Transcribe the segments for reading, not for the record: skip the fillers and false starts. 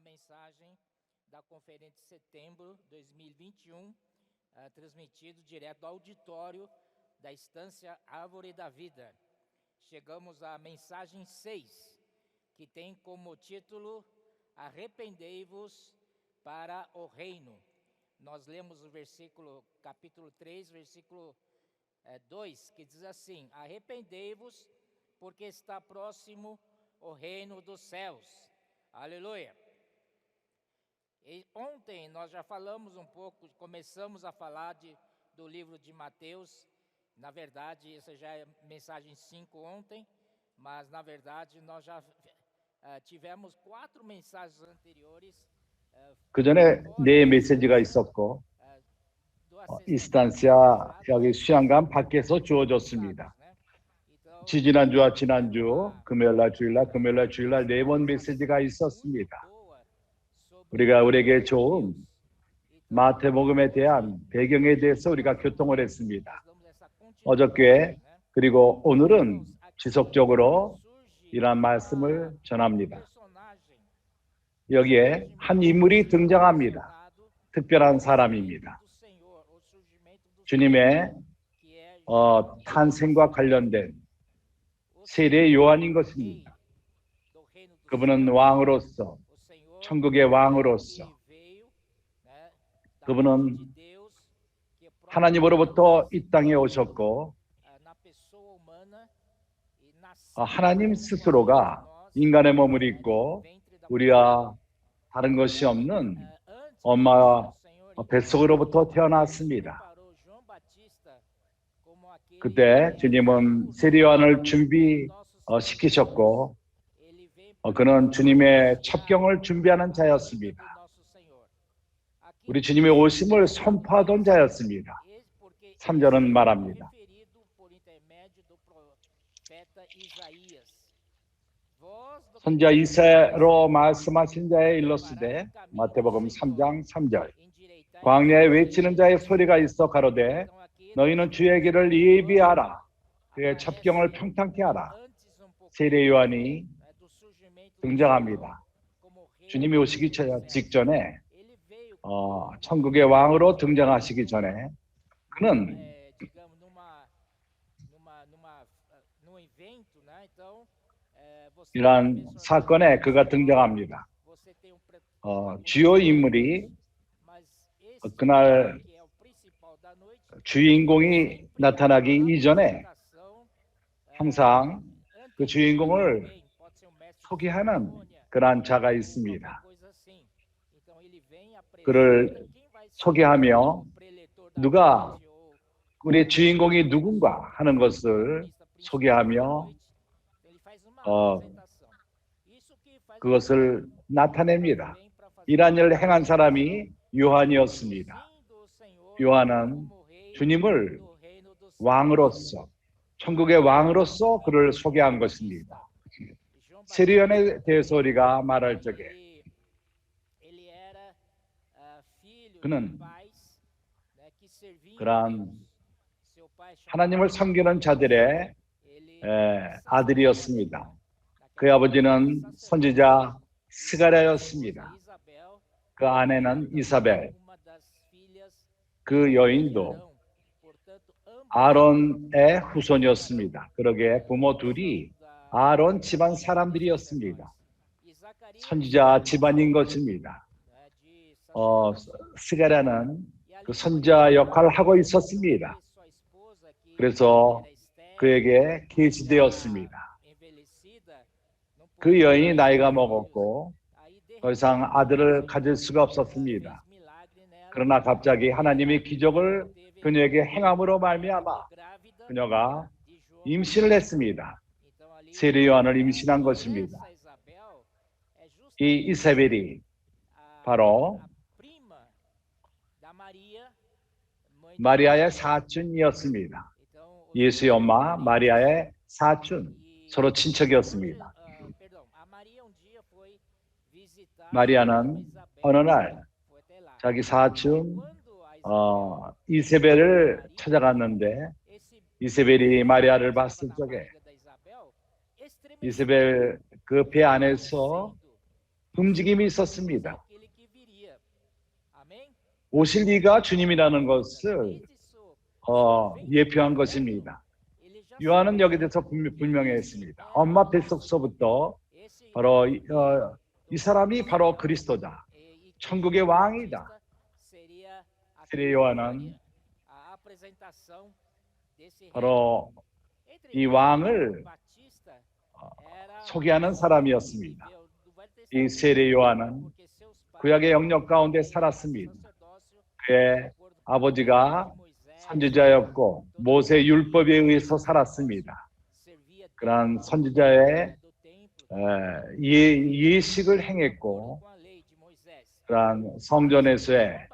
mensagem da Conferência de Setembro de 2021, transmitido direto do auditório da Estância Árvore da Vida. Chegamos à mensagem 6, que tem como título Arrependei-vos para o Reino. Nós lemos o versículo, capítulo 3, versículo 2, que diz assim: Arrependei-vos, porque está próximo o reino dos céus. Aleluia! E ontem nós já falamos um pouco, começamos a falar do livro de Mateus. Na verdade, essa já é mensagem 5 ontem, mas na verdade nós já tivemos 4 mensagens anteriores. 그 전에 네 메시지가 있었고 이스탄시아 여기 수양관 밖에서 주어졌습니다. 지지난주와 지난주 금요일날 주일날 네 번 메시지가 있었습니다. 우리가 우리에게 좋은 마태복음에 대한 배경에 대해서 우리가 교통을 했습니다. 어저께 그리고 오늘은 지속적으로 이러한 말씀을 전합니다. 여기에 한 인물이 등장합니다. 특별한 사람입니다. 주님의 탄생과 관련된 세례 요한인 것입니다. 그분은 왕으로서, 천국의 왕으로서, 그분은 하나님으로부터 이 땅에 오셨고 하나님 스스로가 인간의 몸을 입고 우리와 다른 것이 없는 엄마 뱃속으로부터 태어났습니다. 그때 주님은 세례 요한을 준비시키셨고 그는 주님의 첩경을 준비하는 자였습니다. 우리 주님의 오심을 선포하던 자였습니다. 3절은 말합니다. 선지자 이사야로 말씀하신 자의 일러스되 마태복음 3장 3절 광야에 외치는 자의 소리가 있어 가로되 너희는 주의 길을 예비하라 그의 첩경을 평탄케 하라. 세례 요한이 등장합니다. 주님이 오시기 직전에 천국의 왕으로 등장하시기 전에 그는 이러한 사건에 그가 등장합니다. 주요 인물이 그날 주인공이 나타나기 이전에 항상 그 주인공을 소개하는 그러한 자가 있습니다. 그를 소개하며 누가 우리의 주인공이 누군가 하는 것을 소개하며 그것을 나타냅니다. 이러한 일을 행한 사람이 요한이었습니다. 요한은 주님을 왕으로서, 천국의 왕으로서 그를 소개한 것입니다. 세례 요한에 대해서 우리가 말할 적에 그는 그러한 하나님을 섬기는 자들의 아들이었습니다. 그의 아버지는 선지자 스가랴였습니다. 그 아내는 이사벨, 그 여인도 아론의 후손이었습니다. 그러게 부모 둘이 아론 집안 사람들이었습니다. 선지자 집안인 것입니다. 스가랴는 그 선지자 역할을 하고 있었습니다. 그래서 그에게 계시되었습니다. 그 여인이 나이가 먹었고 더 이상 아들을 가질 수가 없었습니다. 그러나 갑자기 하나님이 기적을 그녀에게 행함으로 말미암아 그녀가 임신을 했습니다. 세례 요한을 임신한 것입니다. 이 이사벨이 바로 마리아의 사촌이었습니다. 예수의 엄마 마리아의 사촌, 서로 친척이었습니다. 마리아는 어느 날 자기 사촌 이세벨을 찾아갔는데 이세벨이 마리아를 봤을 적에 이세벨 그 배 안에서 움직임이 있었습니다. aquele que viria. Amém? 오실 이가 주님이라는 것을 Além disso, 예표한 것입니다. ele já 요한은 sabia 여기 대해서 분명했습니다. 엄마 뱃속서부터 esse 바로 이 사람이 바로 그리스도다. e 천국의 왕이다. seria 세례 요한은 a apresentação desse rei. 바로 이 Entretanto, 왕을 Batista era 소개하는 사람이었습니다. judeu do Velho 이 Testamento, 세례 요한은 porque seus pais 구약의 영역 가운데 살았습니다. 그의 아버지가 선지자였고 모세 율법에 의해서 살았습니다. 그러한 선지자의 예식을 행했고 그러한 성전에서의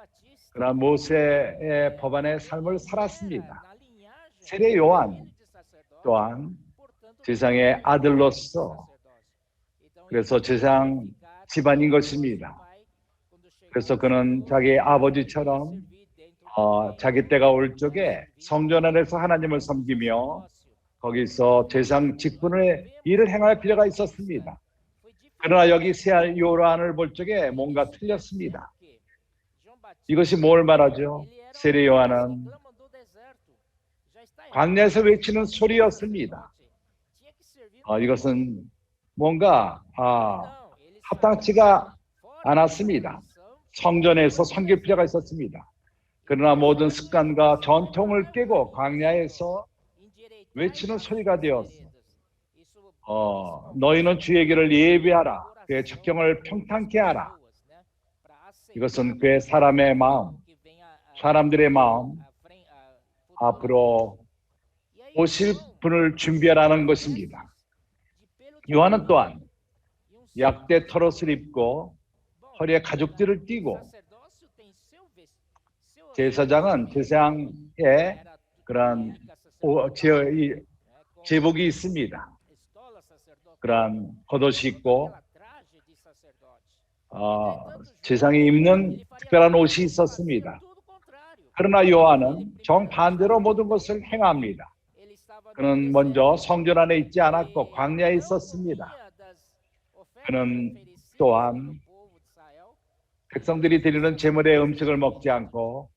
그러한 모세의 법안의 삶을 살았습니다. 세례 요한 또한 세상의 아들로서 그래서 세상 집안인 것입니다. 그래서 그는 자기 아버지처럼 자기 때가 올 적에 성전 안에서 하나님을 섬기며 거기서 세상 직분의 일을 행할 필요가 있었습니다. 그러나 여기 세례 요한을 볼 적에 뭔가 틀렸습니다. 이것이 뭘 말하죠? 세례 요한은 광야에서 외치는 소리였습니다. 이것은 뭔가 합당치가 않았습니다. 성전에서 섬길 필요가 있었습니다. 그러나 모든 습관과 전통을 깨고 광야에서 외치는 소리가 되었어. 너희는 주의 길을 예비하라. 그의 적경을 평탄케 하라. 이것은 그의 사람의 마음, 사람들의 마음, 앞으로 오실 분을 준비하라는 것입니다. 요한은 또한 약대 털옷을 입고 허리에 가죽띠를 띠고 제사장은 제사장의 그러한 제복이 있습니다. 그러한 겉옷이 있고 제사장이 입는 특별한 옷이 있었습니다. 그러나 요한은 정반대로 모든 것을 행합니다. 그는 먼저 성전 안에 있지 않았고 광야에 있었습니다. 그는 또한 백성들이 드리는 제물의 음식을 먹지 않고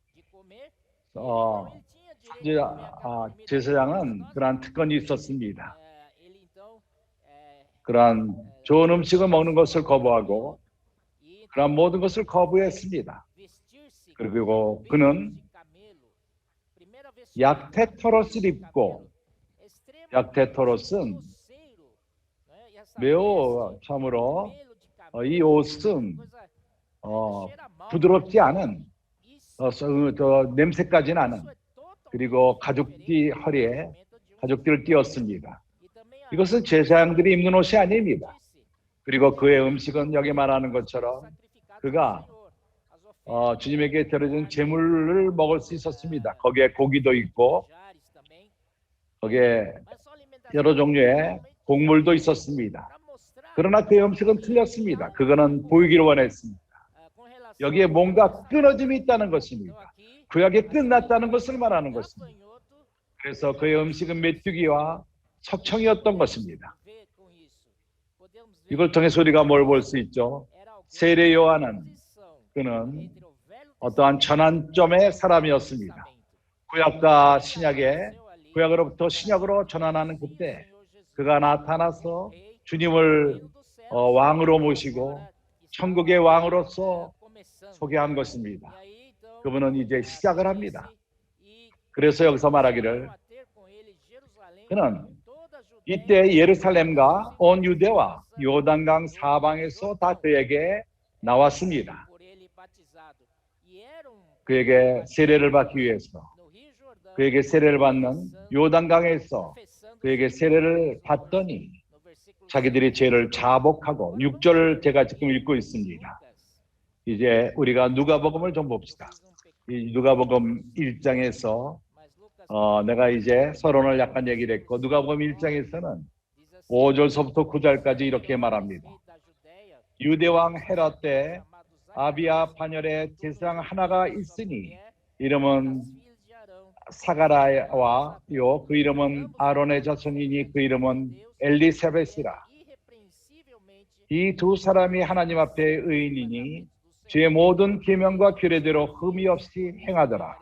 제사장은 그러한 특권이 있었습니다. 그러한 좋은 음식을 먹는 것을 거부하고 그러한 모든 것을 거부했습니다. 그리고 그는 약태 털옷을 입고 약태 털옷은 매우 참으로 이 옷은 부드럽지 않은 냄새까지는 않은 그리고 가죽띠 허리에 가죽띠를 띄었습니다. 이것은 제사장들이 입는 옷이 아닙니다. 그리고 그의 음식은 여기 말하는 것처럼 그가 주님에게 드려진 제물을 먹을 수 있었습니다. 거기에 고기도 있고 거기에 여러 종류의 곡물도 있었습니다. 그러나 그의 음식은 틀렸습니다. 그거는 보이기를 원했습니다. 여기에 뭔가 끊어짐이 있다는 것입니다. 구약이 끝났다는 것을 말하는 것입니다. 그래서 그의 음식은 메뚜기와 석청이었던 것입니다. 이걸 통해서 우리가 뭘 볼 수 있죠? 세례 요한은 그는 어떠한 전환점의 사람이었습니다. 구약과 신약의 구약으로부터 신약으로 전환하는 그때 그가 나타나서 주님을 왕으로 모시고 천국의 왕으로서 소개한 것입니다. 그분은 이제 시작을 합니다. 그래서 여기서 말하기를 그는 이때 예루살렘과 온 유대와 요단강 사방에서 다 그에게 나왔습니다. 그에게 세례를 받기 위해서 그에게 세례를 받는 요단강에서 그에게 세례를 받더니 자기들이 죄를 자복하고 6절을 제가 지금 읽고 있습니다. 이제 우리가 누가복음을 좀 봅시다. 이 누가복음 1장에서 내가 이제 서론을 약간 얘기를 했고 누가복음 1장에서는 5절서부터 9절까지 이렇게 말합니다. 유대왕 헤롯 때 아비야 반열에 제사장 하나가 있으니 이름은 사가랴와 그 이름은 아론의 자손이니 그 이름은 엘리사벳이라. 이 두 사람이 하나님 앞에 의인이니 주의 모든 계명과 규례대로 흠이 없이 행하더라.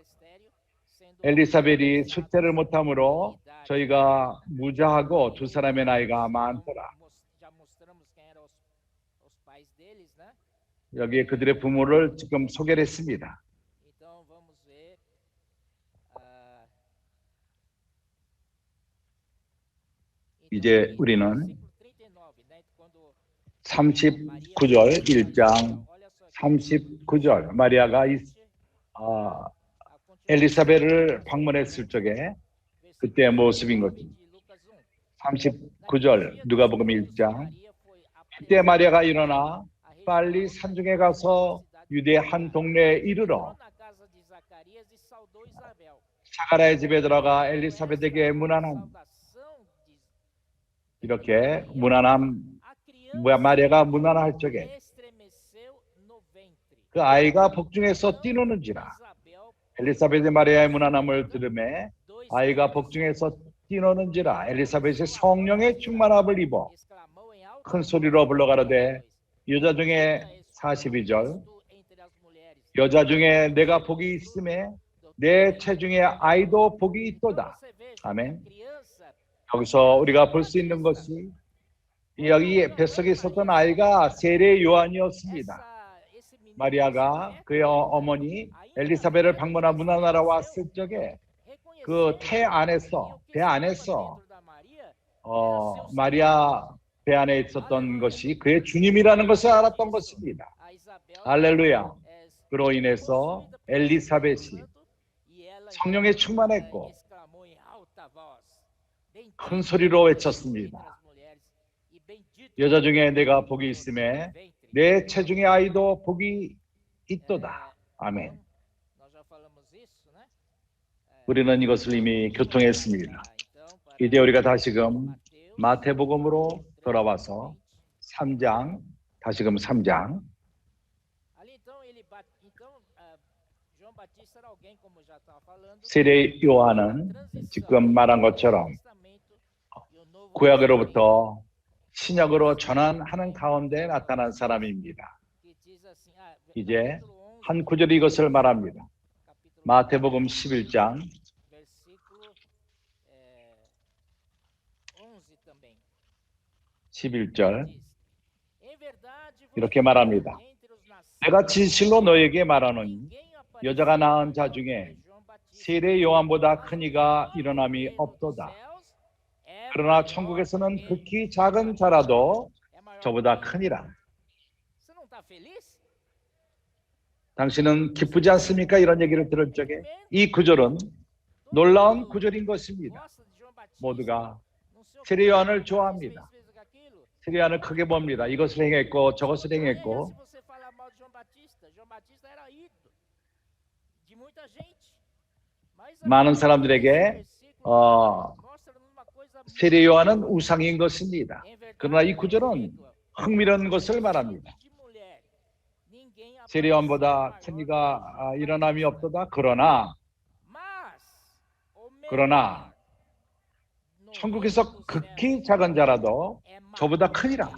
엘리사벳이 수태를 못함으로 저희가 무자하고 두 사람의 나이가 많더라. 여기에 그들의 부모를 지금 소개를 했습니다. 이제 우리는 39절 1장 39절 마리아가 엘리사벳을 방문했을 적에 그때의 모습인 것입니다. 39절 누가복음 1장 그때 마리아가 일어나 빨리 산중에 가서 유대 한 동네에 이르러 사가랴의 집에 들어가 엘리사벳에게 문안함. 이렇게 마리아가 문안할 적에 그 아이가 복중에서 뛰노는지라. 엘리사벳의 마리아의 문안함을 들으매 아이가 복중에서 뛰노는지라. 엘리사벳이 성령의 충만함을 입어 큰 소리로 불러가라되 여자 중에 42절 여자 중에 내가 복이 있음에 내 체중에 아이도 복이 있도다. 아멘. 여기서 우리가 볼 수 있는 것이 여기 뱃속에 있었던 아이가 세례 요한이었습니다. 마리아가 그의 어머니 엘리사벳을 방문하 문안하러 왔을 적에 그 배 안에서 마리아 배 안에 있었던 것이 그의 주님이라는 것을 알았던 것입니다. 할렐루야. 그로 인해서 엘리사벳이 성령에 충만했고 큰 소리로 외쳤습니다. 여자 중에 내가 복이 있음에 내 체중의 아이도 복이 있도다. 아멘. 우리는 이것을 이미 교통했습니다. 이제 우리가 다시금 마태복음으로 돌아와서 3장, 다시금 3장. 세례 요한은 지금 말한 것처럼 구약으로부터 신약으로 전환하는 가운데 나타난 사람입니다. 이제 한 구절이 이것을 말합니다. 마태복음 11장 11절 이렇게 말합니다. 내가 진실로 너에게 말하노니 여자가 낳은 자 중에 세례 요한보다 큰 이가 일어남이 없도다. 그러나 천국에서는 극히 작은 자라도 저보다 크니라. 당신은 기쁘지 않습니까? 이런 얘기를 들을 적에 이 구절은 놀라운 구절인 것입니다. 모두가 세례 요한을 좋아합니다. 세례 요한을 크게 봅니다. 이것을 행했고 저것을 행했고 많은 사람들에게 세례 요한은 우상인 것입니다. 그러나 이 구절은 흥미로운 것을 말합니다. 세례 요한보다 큰 이가 일어남이 없도다. 그러나 천국에서 극히 작은 자라도 저보다 크니라.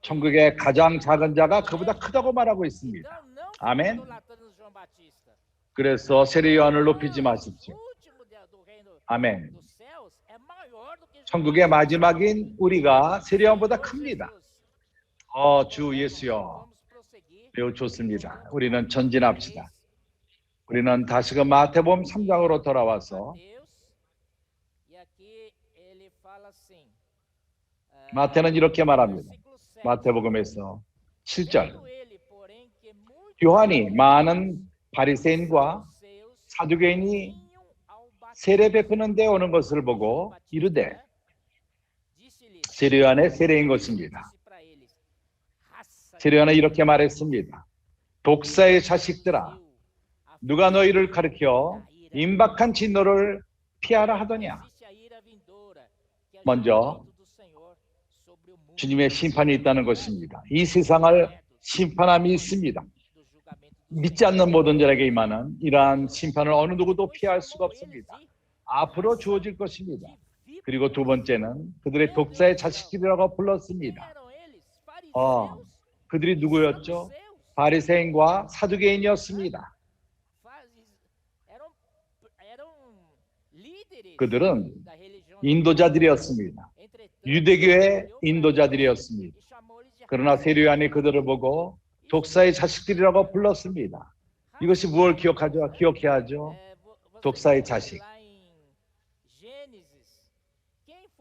천국의 가장 작은 자가 그보다 크다고 말하고 있습니다. 아멘. 그래서 세례 요한을 높이지 마십시오. 아멘. 천국의 마지막인 우리가 세례 요한보다 큽니다. 주 예수여. 매우 좋습니다. 우리는 전진합시다. 우리는 다시금 마태복음 3장으로 돌아와서 마태는 이렇게 말합니다. 마태복음에서 7절 요한이 많은 바리새인과 사두개인이 세례 베푸는 데 오는 것을 보고 이르되 세례 요한의 세례인 것입니다. 세례 요한은 이렇게 말했습니다. 독사의 자식들아 누가 너희를 가르쳐 임박한 진노를 피하라 하더냐. 먼저 주님의 심판이 있다는 것입니다. 이 세상을 심판함이 있습니다. 믿지 않는 모든 자에게 임하는 이러한 심판을 어느 누구도 피할 수가 없습니다. 앞으로 주어질 것입니다. 그리고 두 번째는 그들의 독사의 자식들이라고 불렀습니다. 그들이 누구였죠? 바리새인과 사두개인이었습니다. 그들은 인도자들이었습니다. 유대교의 인도자들이었습니다. 그러나 세례요한이 그들을 보고 독사의 자식들이라고 불렀습니다. 이것이 무엇을 기억하죠? 기억해야 하죠. 독사의 자식.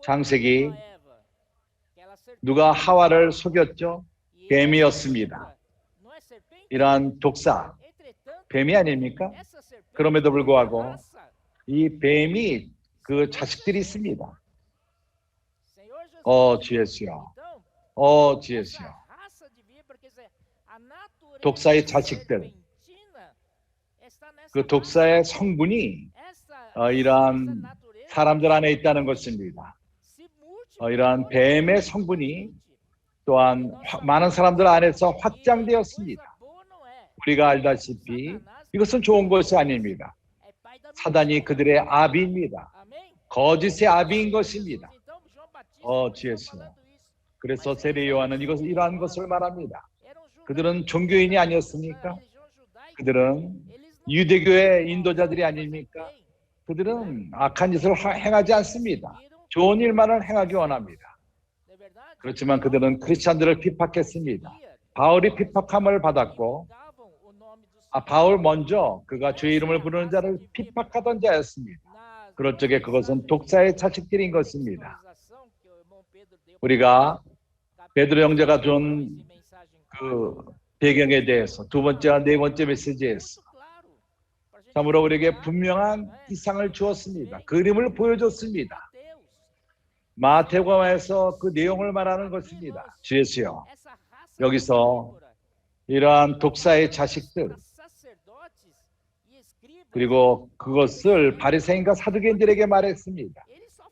창세기 누가 하와를 속였죠? 뱀이었습니다. 이러한 독사, 뱀이 아닙니까? 그럼에도 불구하고 이 뱀이 그 자식들이 있습니다. 주 예수여. 주 예수여. 독사의 자식들. 그 독사의 성분이 이러한 사람들 안에 있다는 것입니다. 이러한 뱀의 성분이 또한 많은 사람들 안에서 확장되었습니다. 우리가 알다시피 이것은 좋은 것이 아닙니다. 사단이 그들의 아비입니다. 거짓의 아비인 것입니다. 주 예수. 그래서 세례 요한은 이러한 것을 말합니다. 그들은 종교인이 아니었습니까? 그들은 유대교의 인도자들이 아닙니까? 그들은 악한 짓을 행하지 않습니다. 좋은 일만을 행하기 원합니다. 그렇지만 그들은 크리스찬들을 피팍했습니다. 바울이 피팍함을 받았고 바울 먼저 그가 주의 이름을 부르는 자를 피팍하던 자였습니다. 그럴 적에 그것은 독사의 자식들인 것입니다. 우리가 베드로 형제가 준 그 배경에 대해서 두 번째와 네 번째 메시지에서 참으로 우리에게 분명한 이상을 주었습니다. 그림을 보여줬습니다. 마태복음에서 그 내용을 말하는 것입니다. 주 예수여. 여기서 이러한 독사의 자식들 그리고 그것을 바리새인과 사두개인들에게 말했습니다.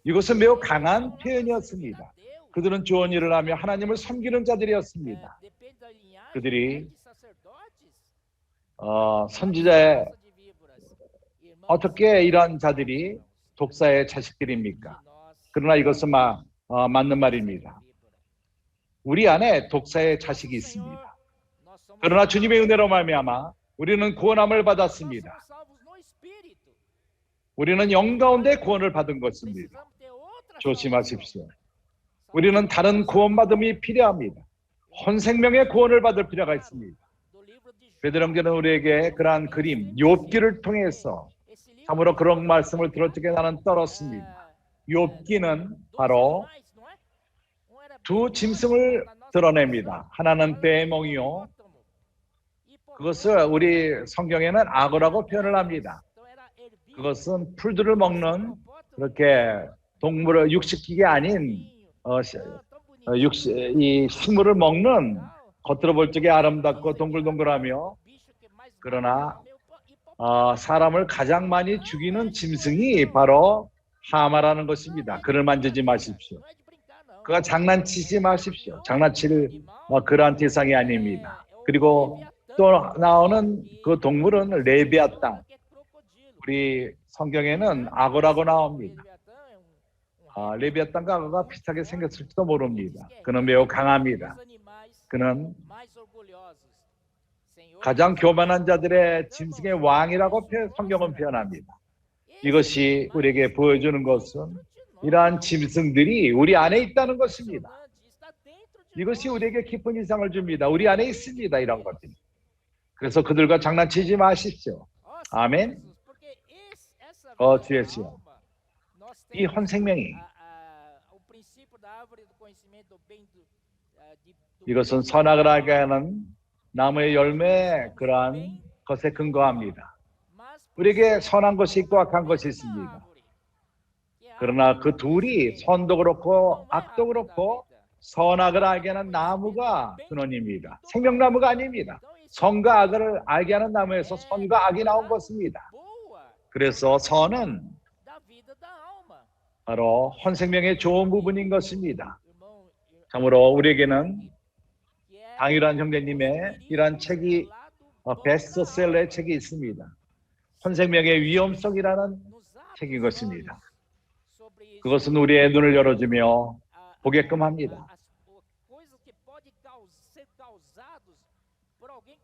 이것은 매우 강한 표현이었습니다. 그들은 좋은 일을 하며 하나님을 섬기는 자들이었습니다. 그들이 선지자의 어떻게 이러한 자들이 독사의 자식들입니까? 그러나 이것은 맞는 말입니다. 우리 안에 독사의 자식이 있습니다. 그러나 주님의 은혜로 말미암아 우리는 구원함을 받았습니다. 우리는 영 가운데 구원을 받은 것입니다. 조심하십시오. 우리는 다른 구원받음이 필요합니다. 혼생명의 구원을 받을 필요가 있습니다. 베드로 형제는 우리에게 그러한 그림, 욥기를 통해서 참으로 그런 말씀을 들을 적에 나는 떨었습니다. 욥기는 바로 두 짐승을 드러냅니다. 하나는 뱀몽이요. 그것을 우리 성경에는 악어라고 표현을 합니다. 그것은 풀들을 먹는 그렇게 동물을 육식기계 아닌 이 식물을 먹는 겉으로 볼 적에 아름답고 동글동글하며 그러나 사람을 가장 많이 죽이는 짐승이 바로 하마라는 것입니다. 그를 만지지 마십시오. 그가 장난치지 마십시오. 장난칠 그러한 대상이 아닙니다. 그리고 또 나오는 그 동물은 레비아탄. 우리 성경에는 악어라고 나옵니다. 레비아탄과 악어가 비슷하게 생겼을지도 모릅니다. 그는 매우 강합니다. 그는 가장 교만한 자들의 짐승의 왕이라고 성경은 표현합니다. 이것이 우리에게 보여주는 것은 이러한 짐승들이 우리 안에 있다는 것입니다. 이것이 우리에게 깊은 인상을 줍니다. 우리 안에 있습니다. 이런 것들이. 그래서 그들과 장난치지 마십시오. 아멘. 주 예수여. 이 혼생명이 이것은 선악을 알게 하는 나무의 열매 그러한 것에 근거합니다. 우리에게 선한 것이 있고 악한 것이 있습니다. 그러나 그 둘이 선도 그렇고 악도 그렇고 선악을 알게 하는 나무가 근원입니다. 생명나무가 아닙니다. 선과 악을 알게 하는 나무에서 선과 악이 나온 것입니다. 그래서 선은 바로 혼생명의 좋은 부분인 것입니다. 참으로 우리에게는 당일한 형제님의 이러한 책이 베스트셀러의 책이 있습니다. 혼생명의 위험성이라는 책인 것입니다. 그것은 우리의 눈을 열어주며 보게끔 합니다.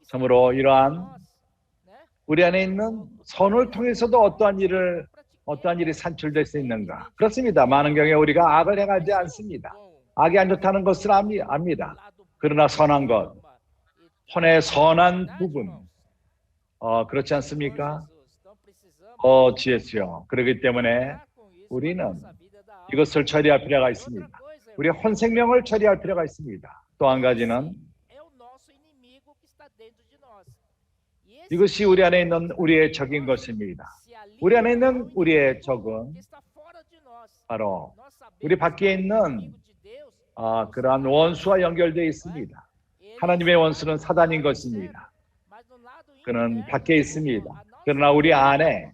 참으로 이러한 우리 안에 있는 선을 통해서도 어떠한 일이 산출될 수 있는가? 그렇습니다. 많은 경우에 우리가 악을 행하지 않습니다. 악이 안 좋다는 것을 압니다. 그러나 선한 것, 혼의 선한 부분, 그렇지 않습니까? 주예수여. 그렇기 때문에 우리는 이것을 처리할 필요가 있습니다. 우리의 혼 생명을 처리할 필요가 있습니다. 또 한 가지는 이것이 우리 안에 있는 우리의 적인 것입니다. 우리 안에 있는 우리의 적은 바로 우리 밖에 있는 그러한 원수와 연결되어 있습니다. 하나님의 원수는 사단인 것입니다. 그는 밖에 있습니다. 그러나 우리 안에,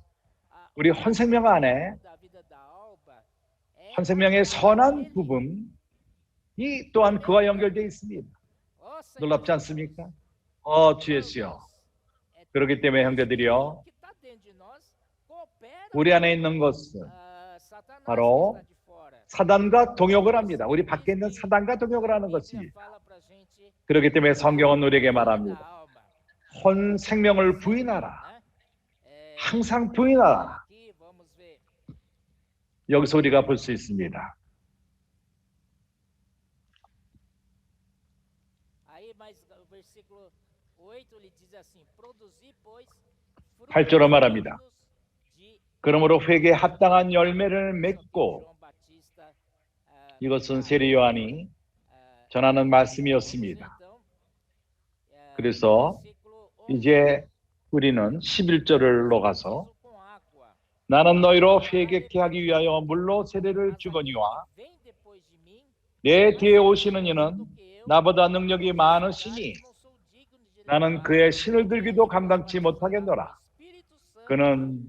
우리 혼생명 안에 혼생명의 선한 부분이 또한 그와 연결되어 있습니다. 놀랍지 않습니까? 주 예수여. 그렇기 때문에 형제들이여, 우리 안에 있는 것은 바로 사단과 동역을 합니다. 우리 밖에 있는 사단과 동역을 하는 것입니다. 그렇기 때문에 성경은 우리에게 말합니다. 혼 생명을 부인하라. 항상 부인하라. 여기서 우리가 볼 수 있습니다. 8절로 말합니다. 그러므로 회개에 합당한 열매를 맺고, 이것은 세례 요한이 전하는 말씀이었습니다. 그래서 이제 우리는 11절로 가서 나는 너희로 회개케 하기 위하여 물로 세례를 주거니와 내 뒤에 오시는 이는 나보다 능력이 많으시니 나는 그의 신을 들기도 감당치 못하겠노라. 그는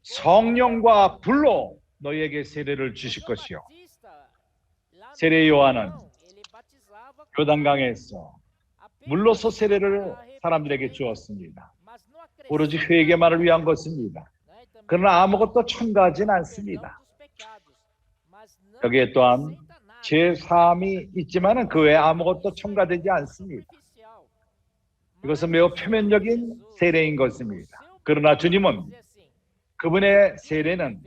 성령과 불로 너희에게 세례를 주실 것이요. 세례 요한은 요단강에서 물로서 세례를 사람들에게 주었습니다. 오로지 회개만을 위한 것입니다. 그러나 아무것도 첨가하진 않습니다. 여기에 또한 제3이 있지만 그 외에 아무것도 첨가되지 않습니다. 이것은 매우 표면적인 세례인 것입니다. 그러나 주님은 그분의 세례는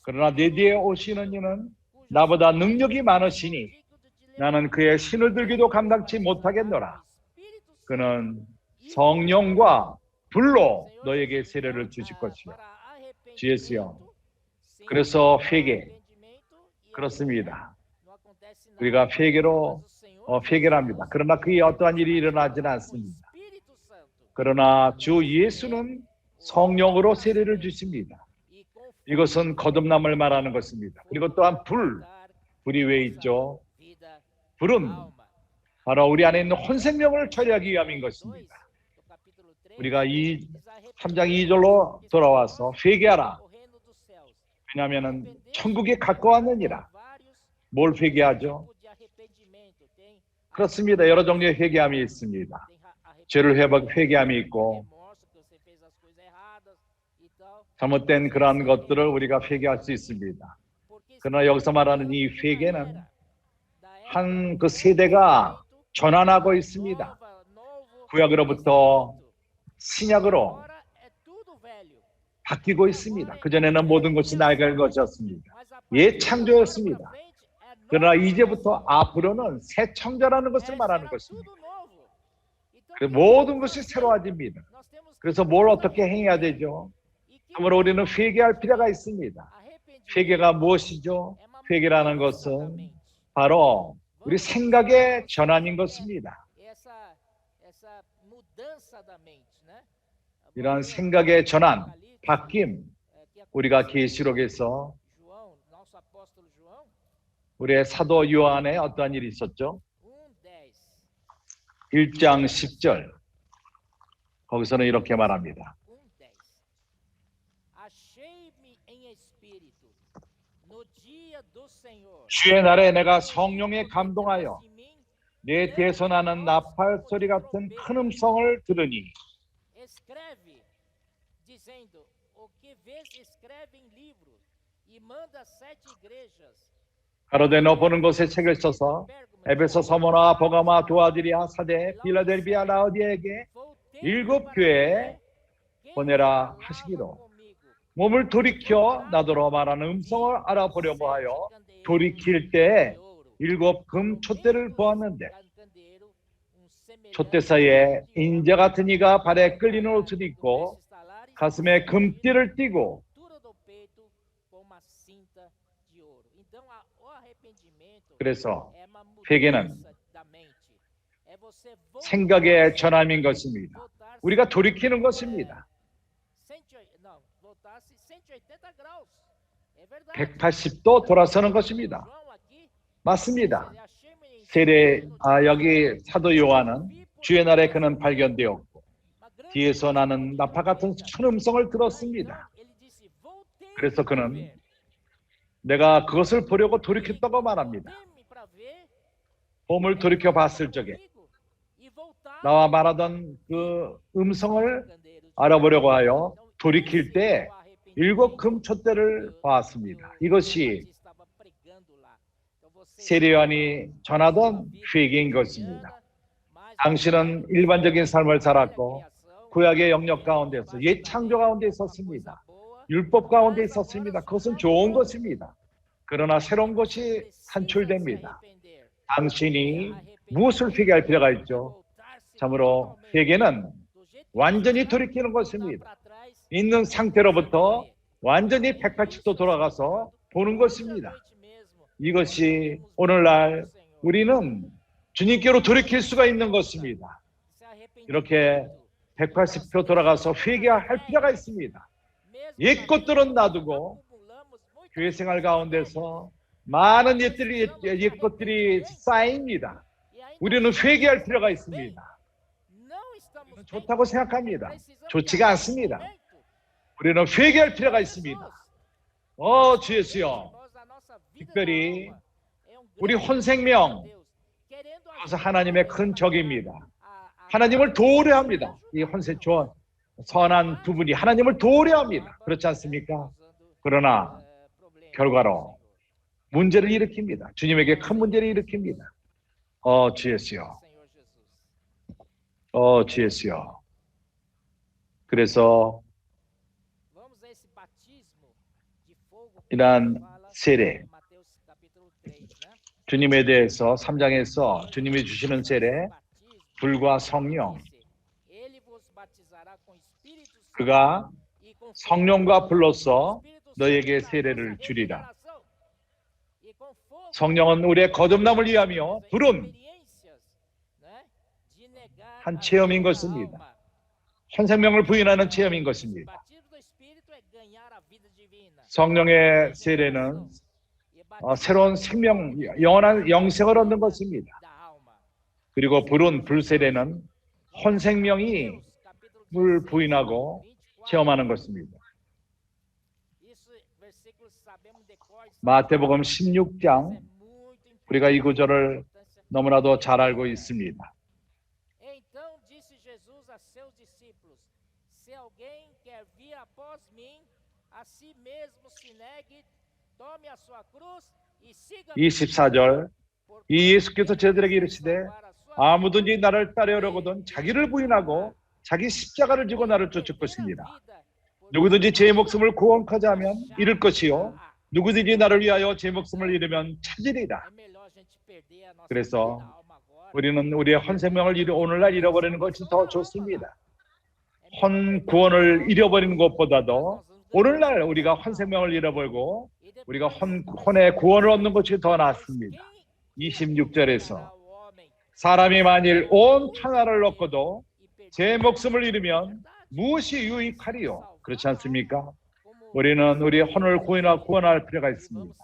그러나 내 뒤에 오시는 이는 나보다 능력이 많으시니 나는 그의 신을 들기도 감당치 못하겠노라. 그는 성령과 불로 너에게 세례를 주실 것이요. 주 예수여. 그래서 회개, 그렇습니다. 우리가 회개로 회개를 합니다. 그러나 그에 어떠한 일이 일어나지는 않습니다. 그러나 주 예수는 성령으로 세례를 주십니다. 이것은 거듭남을 말하는 것입니다. 그리고 또한 불이 왜 있죠? 불은 바로 우리 안에 있는 혼생명을 처리하기 위함인 것입니다. 우리가 3장 2절로 돌아와서 회개하라. 왜냐하면 천국에 가까웠느니라. 뭘 회개하죠? 그렇습니다. 여러 종류의 회개함이 있습니다. 죄를 회개함이 있고 잘못된 그러한 것들을 우리가 회개할 수 있습니다. 그러나 여기서 말하는 이 회개는 한 그 세대가 전환하고 있습니다. 구약으로부터 신약으로 바뀌고 있습니다. 그전에는 모든 것이 낡은 것이었습니다. 옛 창조였습니다. 그러나 이제부터 앞으로는 새 창조라는 것을 말하는 것입니다. 모든 것이 새로워집니다. 그래서 뭘 어떻게 행해야 되죠? 그러므로 우리는 회개할 필요가 있습니다. 회개가 무엇이죠? 회개라는 것은 바로 우리 생각의 전환인 것입니다. 이러한 생각의 전환, 바뀜, 우리가 계시록에서 우리의 사도 요한에 어떠한 일이 있었죠? 1장 10절 거기서는 이렇게 말합니다. 주의 날에 내가 성령에 감동하여 내 뒤에서 나는 나팔 소리 같은 큰 음성을 들으니 가로되 너 보는 곳에 책을 써서 에베소, 서머나, 버가마, 두아디리아, 사대, 필라델비아, 라오디에게 7 교회에 보내라 하시기로 몸을 돌이켜 나더러 말하는 음성을 알아보려고 하여 돌이킬 때에 7 금 촛대를 보았는데 촛대 사이에 인자 같은 이가 발에 끌리는 옷을 입고 가슴에 금띠를 띠고 그래서 회개는 생각의 전환인 것입니다. 우리가 돌이키는 것입니다. 180도 돌아서는 것입니다. 맞습니다. 여기 사도 요한은 주의 날에 그는 발견되었고 뒤에서 나는 나파 같은 큰 음성을 들었습니다. 그래서 그는 내가 그것을 보려고 돌이켰다고 말합니다. 몸을 돌이켜 봤을 적에 나와 말하던 그 음성을 알아보려고 하여 돌이킬 때 7 금 촛대를 보았습니다. 이것이 세례 요한이 전하던 회개인 것입니다. 당신은 일반적인 삶을 살았고 구약의 영역 가운데서 옛 창조 가운데 있었습니다. 율법 가운데 있었습니다. 그것은 좋은 것입니다. 그러나 새로운 것이 산출됩니다. 당신이 무엇을 회개할 필요가 있죠? 참으로 회개는 완전히 돌이키는 것입니다. 있는 상태로부터 완전히 180도 돌아가서 보는 것입니다. 이것이 오늘날 우리는 주님께로 돌이킬 수가 있는 것입니다. 이렇게 180도 돌아가서 회개할 필요가 있습니다. 옛 것들은 놔두고 교회 생활 가운데서 많은 옛 것들이 쌓입니다. 우리는 회개할 필요가 있습니다. 좋다고 생각합니다. 좋지가 않습니다. 우리는 회개할 필요가 있습니다. 주 예수여, 특별히 우리 혼생명, 그것은 하나님의 큰 적입니다. 하나님을 도우려 합니다. 이 혼세촌 선한 부분이 하나님을 도우려 합니다. 그렇지 않습니까? 그러나 결과로 문제를 일으킵니다. 주님에게 큰 문제를 일으킵니다. 주 예수여, 주 예수여. 그래서 이러한 세례, 주님에 대해서 3장에서 주님이 주시는 세례, 불과 성령, 그가 성령과 불로서 너에게 세례를 주리라. 성령은 우리의 거듭남을 위하며 불은 한 체험인 것입니다. 현생명을 부인하는 체험인 것입니다. 성령의 세례는 새로운 생명, 영원한 영생을 얻는 것입니다. 그리고 불은 불세례는 혼생명이 물 부인하고 체험하는 것입니다. 마태복음 16장, 우리가 이 구절을 너무나도 잘 알고 있습니다. si mesmo se negue, tome a sua cruz e siga. 24절 이 예수께서 저들에게 이르시되 아무든지 나를 따르려거든 자기를 부인하고 자기 십자가를 지고 나를 쫓을 것입니다. 누구든지 제 목숨을 구원하자 하면 잃을 것이요 누구든지 나를 위하여 제 목숨을 잃으면 찾으리라. 그래서 우리는 우리의 혼생명을 오늘날 잃어버리는 것이 더 좋습니다. 혼 구원을 잃어버리는 것보다도 오늘날 우리가 혼생명을 잃어버리고 우리가 혼의 구원을 얻는 것이 더 낫습니다. 26절에서 사람이 만일 온 천하를 얻고도 제 목숨을 잃으면 무엇이 유익하리요? 그렇지 않습니까? 우리는 우리의 혼을 구원할 필요가 있습니다.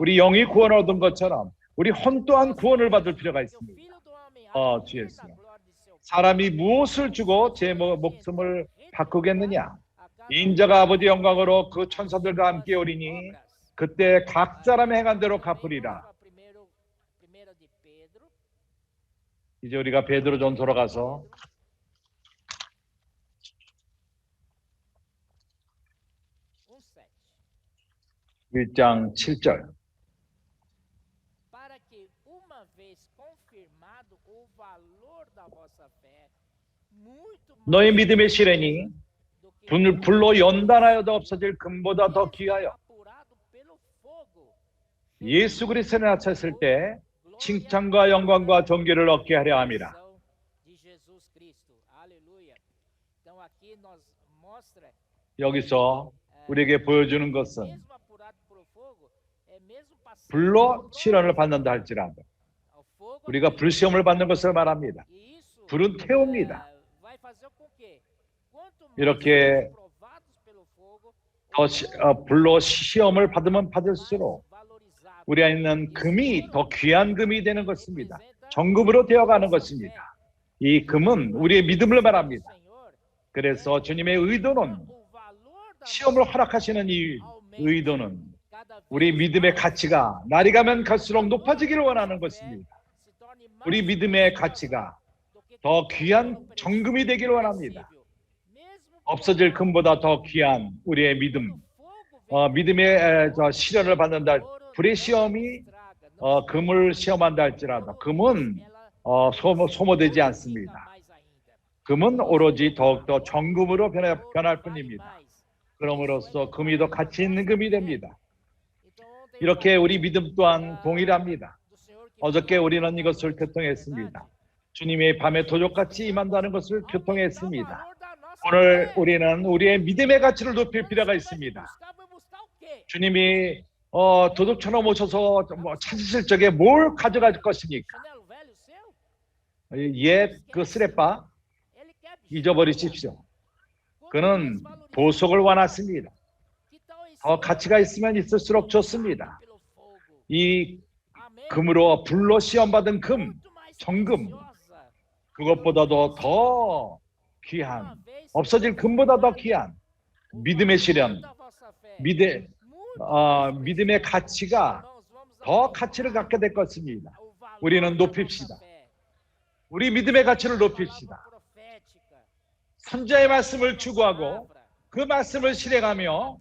우리 영이 구원을 얻은 것처럼 우리 혼 또한 구원을 받을 필요가 있습니다. 주 예수. 사람이 무엇을 주고 제 목숨을 바꾸겠느냐? 인자가 아버지 영광으로 그 천사들과 함께 오리니 그때 각 사람의 행한 대로 갚으리라. 이제 우리가 베드로 좀 돌아가서 1장 7절. para que uma vez confirmado o valor da vossa fé, muito 너희 mais 믿음의 시련이 do que 불로 연단하여도 없어질 금보다 더 귀하여 apurado pelo fogo, 예수 그리스도를 나타났을 때 칭찬과 영광과 존귀를 얻게 하려 함이라. de Jesus Cristo. Aleluia. Então aqui nós mostra 여기서 우리에게 보여주는 것은 mesmo apurado pelo fogo, é mesmo passando 불로 시련을 받는다 할지라도 ao fogo, 우리가 불시험을 받는 것을 말합니다. e isso 불은 태웁니다. vai fazer com que quanto mais 이렇게 somos provados pelo fogo, 불로 시험을 받으면 받을수록 valorizado. 우리 안에 있는 금이 더 귀한 금이 되는 것입니다. 정금으로 되어가는 것입니다. 이 금은 우리의 믿음을 말합니다. 그래서 주님의 의도는 시험을 허락하시는 이 의도는 우리 믿음의 가치가 날이 가면 갈수록 높아지기를 원하는 것입니다. 우리 믿음의 가치가 더 귀한 정금이 되기를 원합니다. 없어질 금보다 더 귀한 우리의 믿음, 믿음의 시련을 받는다. 불의 시험이 금을 시험한다 할지라도 금은 소모되지 않습니다. 금은 오로지 더욱더 정금으로 변할 뿐입니다. 그럼으로써 금이 더 가치 있는 금이 됩니다. 이렇게 우리 믿음 또한 동일합니다. 어저께 우리는 이것을 교통했습니다. 주님의 밤에 도적같이 임한다는 것을 교통했습니다. 오늘 우리는 우리의 믿음의 가치를 높일 필요가 있습니다. 주님이 도둑처럼 오셔서 찾으실 적에 뭘 가져갈 것입니까? 옛 그 쓰레빠 잊어버리십시오. 그는 보석을 원했습니다. 더 가치가 있으면 있을수록 좋습니다. 이 금으로 불로 시험받은 금, 정금, 그것보다도 더 귀한, 없어질 금보다 더 귀한 믿음의 시련, 믿음의 가치가 더 가치를 갖게 될 것입니다. 우리는 높입시다. 우리 믿음의 가치를 높입시다. 선지자의 말씀을 추구하고 그 말씀을 실행하며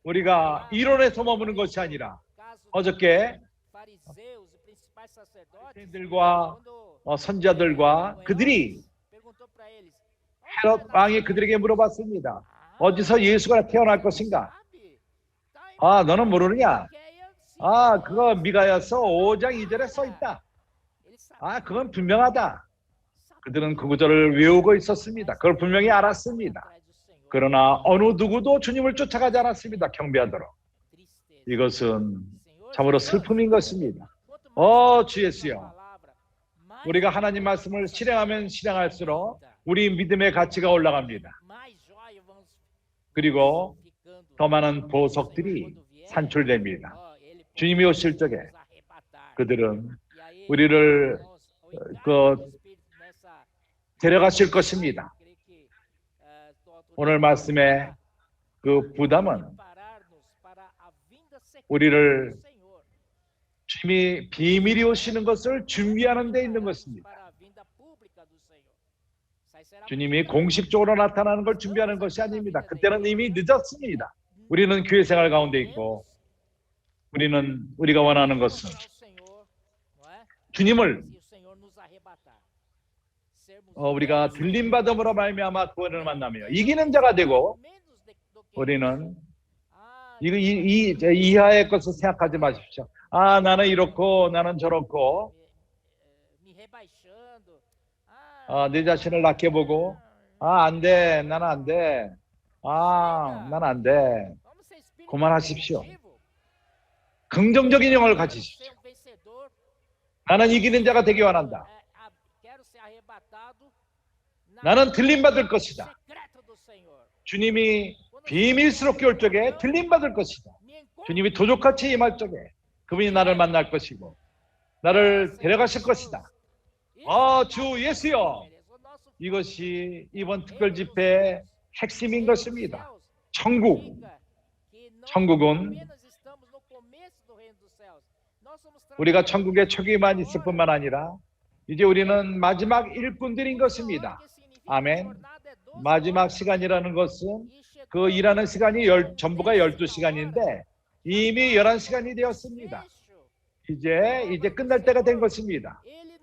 우리가 이론에서 머무는 것이 아니라 어저께 바리새인들과 선지자들과 그들이 헤롯 왕이 그들에게 물어봤습니다. 어디서 예수가 태어날 것인가? 아, 너는 모르느냐? 아, 그거 미가야서 5장 2절에 써있다. 아, 그건 분명하다. 그들은 그 구절을 외우고 있었습니다. 그걸 분명히 알았습니다. 그러나 어느 누구도 주님을 쫓아가지 않았습니다. 경배하도록. 이것은 참으로 슬픔인 것입니다. 주 예수여, 우리가 하나님 말씀을 실행하면 실행할수록 우리 믿음의 가치가 올라갑니다. 그리고 더 많은 보석들이 산출됩니다. 주님이 오실 적에 그들은 우리를 데려가실 것입니다. 오늘 말씀의 그 부담은 우리를 주님이 비밀이 오시는 것을 준비하는 데 있는 것입니다. 주님이 공식적으로 나타나는 걸 준비하는 것이 아닙니다. 그때는 이미 늦었습니다. 우리는 교회 생활 가운데 있고 우리가 원하는 것은 주님을 우리가 들림받음으로 말미암아 구원을 만나며 이기는 자가 되고 우리는 이하의 것을 생각하지 마십시오. 아, 나는 이렇고 나는 저렇고 내 자신을 낮게 보고 안 돼, 나는 안 돼. 나는 안 돼. 그만하십시오. 긍정적인 영을 가지십시오. 나는 이기는 자가 되기 원한다. 나는 들림받을 것이다. 주님이 비밀스럽게 올 적에 들림받을 것이다. 주님이 도적같이 임할 적에 그분이 나를 만날 것이고 나를 데려가실 것이다. 주 예수여, 이것이 이번 특별 집회의 핵심인 것입니다. 천국은 우리가 천국의 초기만 있을 뿐만 아니라 이제 우리는 마지막 일꾼들인 것입니다. 아멘. 마지막 시간이라는 것은 그 일하는 시간이 전부가 12시간인데 이미 11시간이 되었습니다. 이제 끝날 때가 된 것입니다.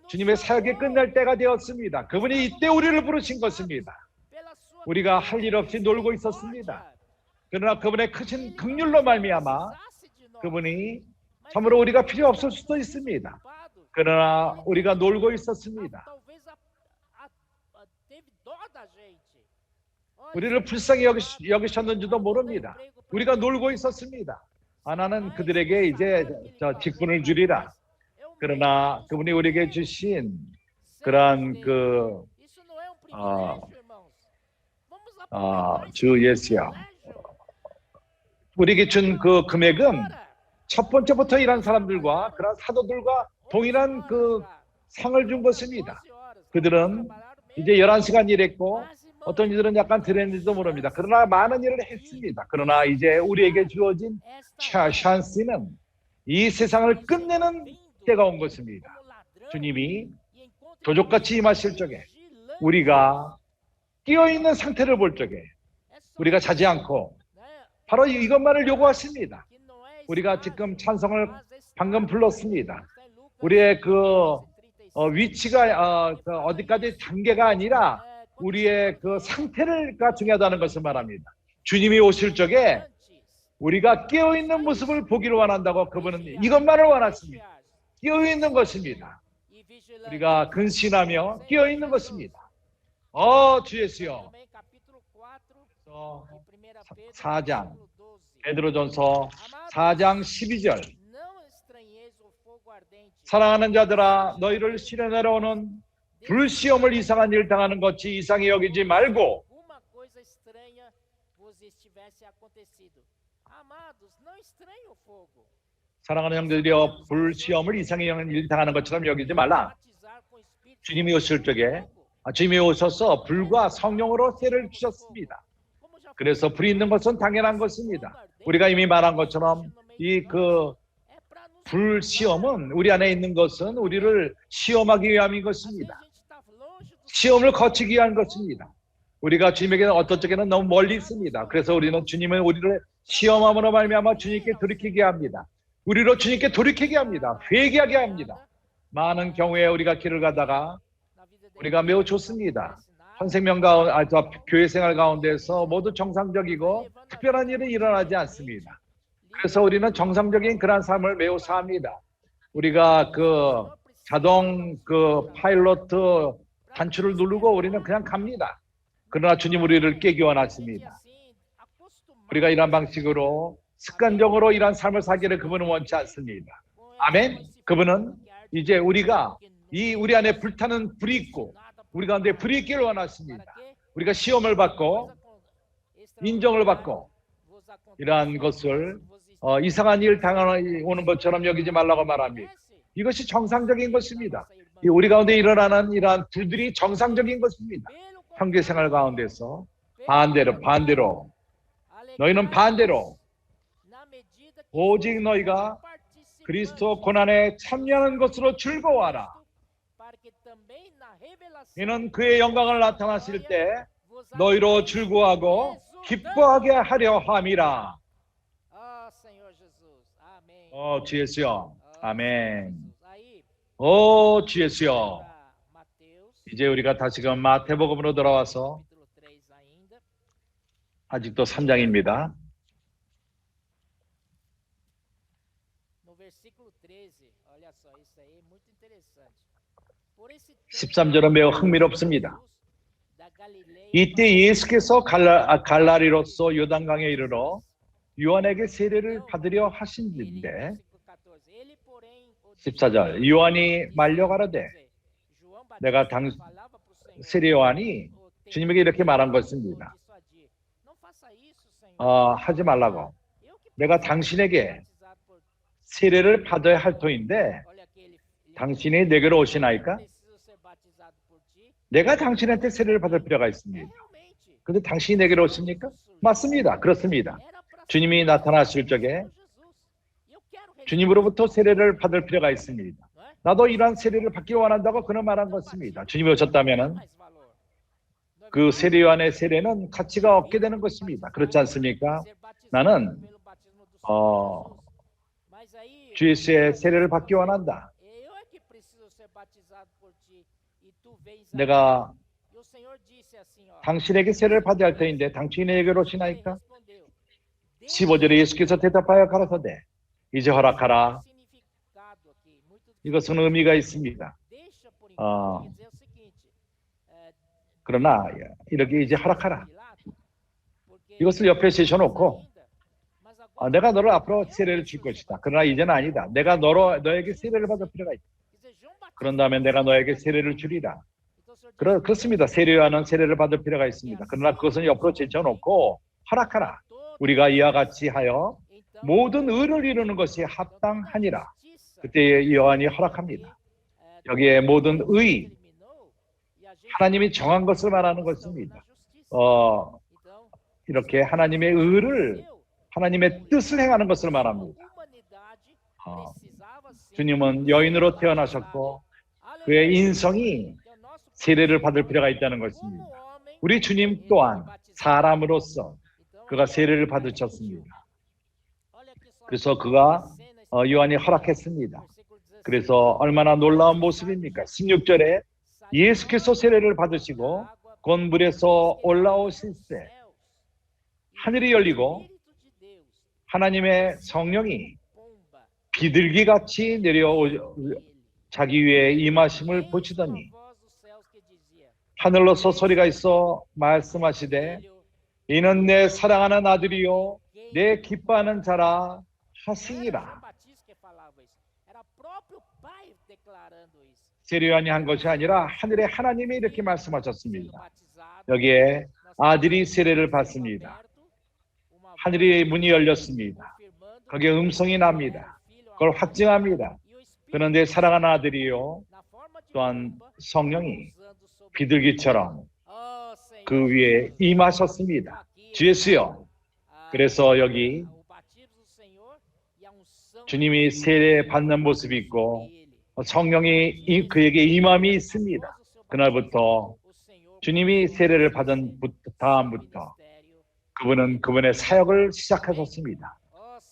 주님의 사역이 끝날 때가 되었습니다. 그분이 이때 우리를 부르신 것입니다. 우리가 할 일 없이 놀고 있었습니다. 그러나 그분의 크신 긍휼로 말미암아 그분이 참으로 우리가 필요 없을 수도 있습니다. 그러나 우리가 놀고 있었습니다. 우리를 불쌍히 여기셨는지도 모릅니다. 우리가 놀고 있었습니다. 나는 그들에게 이제 직분을 주리라. 그러나 그분이 우리에게 주신 그러한 주 예수야, 우리에게 준 그 금액은 첫 번째부터 일한 사람들과 그런 사도들과 동일한 그 상을 준 것입니다. 그들은 이제 11시간 일했고 어떤 이들은 약간 덜 했는지도 모릅니다. 그러나 많은 일을 했습니다. 그러나 이제 우리에게 주어진 찬스는 이 세상을 끝내는 때가 온 것입니다. 주님이 도적같이 임하실 적에 우리가 끼어있는 상태를 볼 적에 우리가 자지 않고 바로 이것만을 요구하십니다. 우리가 지금 찬송을 방금 불렀습니다. 우리의 위치가 어디까지 단계가 아니라 우리의 그 상태가 중요하다는 것을 말합니다. 주님이 오실 적에 우리가 깨어있는 모습을 보기를 원한다고 그분은 이것만을 원하십니다. 깨어있는 것입니다. 우리가 근신하며 깨어있는 것입니다. 주 예수여. 4장 베드로전서 4장 12절 사랑하는 자들아 너희를 시련하러 오는 불시험을 이상한 일 당하는 것이 이상히 여기지 말고 사랑하는 형제들이여 불시험을 이상히 일 당하는 것처럼 여기지 말라. 주님이 오실 적에 주님이 오셔서 불과 성령으로 세를 주셨습니다. 그래서 불이 있는 것은 당연한 것입니다. 우리가 이미 말한 것처럼 불시험은 우리 안에 있는 것은 우리를 시험하기 위함인 것입니다. 시험을 거치기 위한 것입니다. 우리가 주님에게 어떤 쪽에는 너무 멀리 있습니다. 그래서 우리는 주님은 우리를 시험함으로 말미암아 주님께 돌이키게 합니다. 우리로 주님께 돌이키게 합니다. 회개하게 합니다. 많은 경우에 우리가 길을 가다가 우리가 매우 좋습니다. 한 생명 교회 생활 가운데서 모두 정상적이고 특별한 일은 일어나지 않습니다. 그래서 우리는 정상적인 그런 삶을 매우 사합니다. 우리가 자동 파일럿 단추를 누르고 우리는 그냥 갑니다. 그러나 주님 우리를 깨기 원하십니다. 우리가 이런 방식으로 습관적으로 이런 삶을 사기를 그분은 원치 않습니다. 아멘. 그분은 이제 우리가 우리 안에 불타는 불이 있고 우리 가운데 불이 있기를 원하십니다. 우리가 시험을 받고 인정을 받고 이러한 것을 이상한 일 당하는 것처럼 여기지 말라고 말합니다. 이것이 정상적인 것입니다. 우리 가운데 일어나는 이러한 불들이 정상적인 것입니다. 형제생활 가운데서 반대로 너희는 반대로 오직 너희가 그리스도 고난에 참여하는 것으로 즐거워하라. 이는 그의 영광을 나타나실 때 너희로 즐거워하고 기뻐하게 하려 함이라. 주 예수여. 아멘. 주 예수여. 이제 우리가 다시금 마태복음으로 돌아와서 아직도 3장입니다. 13절은 매우 흥미롭습니다. 이때 예수께서 갈라리로서 요단강에 이르러 요한에게 세례를 받으려 하신진데 14절 요한이 말려 가라되 내가 세례 요한이 주님에게 이렇게 말한 것입니다. 하지 말라고. 내가 당신에게 세례를 받아야 할 터인데 당신이 내게로 오시나이까? 내가 당신한테 세례를 받을 필요가 있습니다. 그런데 당신이 내게로 오십니까? 맞습니다. 그렇습니다. 주님이 나타나실 적에 주님으로부터 세례를 받을 필요가 있습니다. 나도 이러한 세례를 받기 원한다고 그는 말한 것입니다. 주님이 오셨다면 그 세례요한의 세례는 가치가 없게 되는 것입니다. 그렇지 않습니까? 나는 주 예수의 세례를 받기 원한다. 내가 당신에게 세례를 받아야 할 터인데 당신에게로 오시나이까? 15절에 예수께서 대답하여 가라사대 이제 허락하라. 이것은 의미가 있습니다. 그러나 이렇게 이제 허락하라. 이것을 옆에 세셔놓고 내가 너를 앞으로 세례를 줄 것이다. 그러나 이제는 아니다. 내가 너에게 세례를 받을 필요가 있다. 그런 다음에 내가 너에게 세례를 주리라. 그렇습니다. 세례요한은 세례를 받을 필요가 있습니다. 그러나 그것은 옆으로 제쳐놓고 허락하라. 우리가 이와 같이 하여 모든 의를 이루는 것이 합당하니라. 그때 요한이 허락합니다. 여기에 모든 의, 하나님이 정한 것을 말하는 것입니다. 이렇게 하나님의 의를, 하나님의 뜻을 행하는 것을 말합니다. 주님은 여인으로 태어나셨고 그의 인성이 세례를 받을 필요가 있다는 것입니다. 우리 주님 또한 사람으로서 그가 세례를 받으셨습니다. 그래서 그가 요한이 허락했습니다. 그래서 얼마나 놀라운 모습입니까? 16절에 예수께서 세례를 받으시고 곧 물에서 올라오실 때 하늘이 열리고 하나님의 성령이 비둘기같이 내려오 자기 위에 임하심을 보시더니 하늘로서 소리가 있어 말씀하시되 이는 내 사랑하는 아들이요 내 기뻐하는 자라 하시니라. 세례요한이 한 것이 아니라 하늘의 하나님이 이렇게 말씀하셨습니다. 여기에 아들이 세례를 받습니다. 하늘의 문이 열렸습니다. 거기에 음성이 납니다. 그걸 확증합니다. 그는 내 사랑하는 아들이요 또한 성령이 비둘기처럼 그 위에 임하셨습니다. 주 예수여. 그래서 여기 주님이 세례 받는 모습이 있고 성령이 그에게 임함이 있습니다. 그날부터 주님이 세례를 받은 다음부터 그분은 그분의 사역을 시작하셨습니다.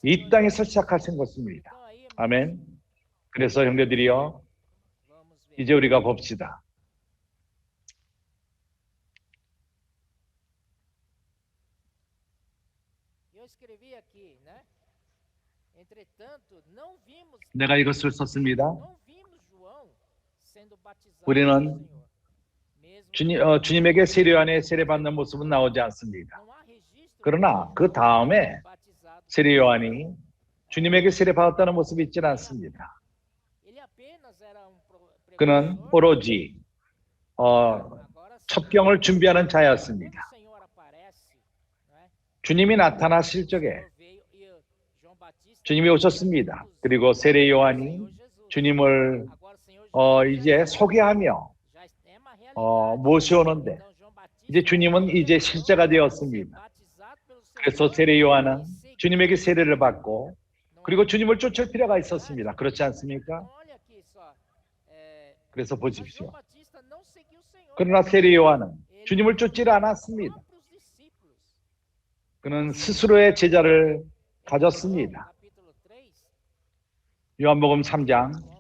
이 땅에서 시작하신 것입니다. 아멘. 그래서 형제들이여 이제 우리가 봅시다. 내가 이것을 썼습니다. 우리는 주님에게 세례요한의 세례받는 모습은 나오지 않습니다. 그러나 그 다음에 세례요한이 주님에게 세례받았다는 모습이 있지는 않습니다. 그는 오로지 첩경을 준비하는 자였습니다. 주님이 나타나실 적에 주님이 오셨습니다. 그리고 세례요한이 주님을 이제 소개하며 모셔오는데 이제 주님은 이제 실제가 되었습니다. 그래서 세례요한은 주님에게 세례를 받고 그리고 주님을 쫓을 필요가 있었습니다. 그렇지 않습니까? 그래서 보십시오. 그러나 세례요한은 주님을 쫓지를 않았습니다. 그는 스스로의 제자를 가졌습니다. 요한복음 3장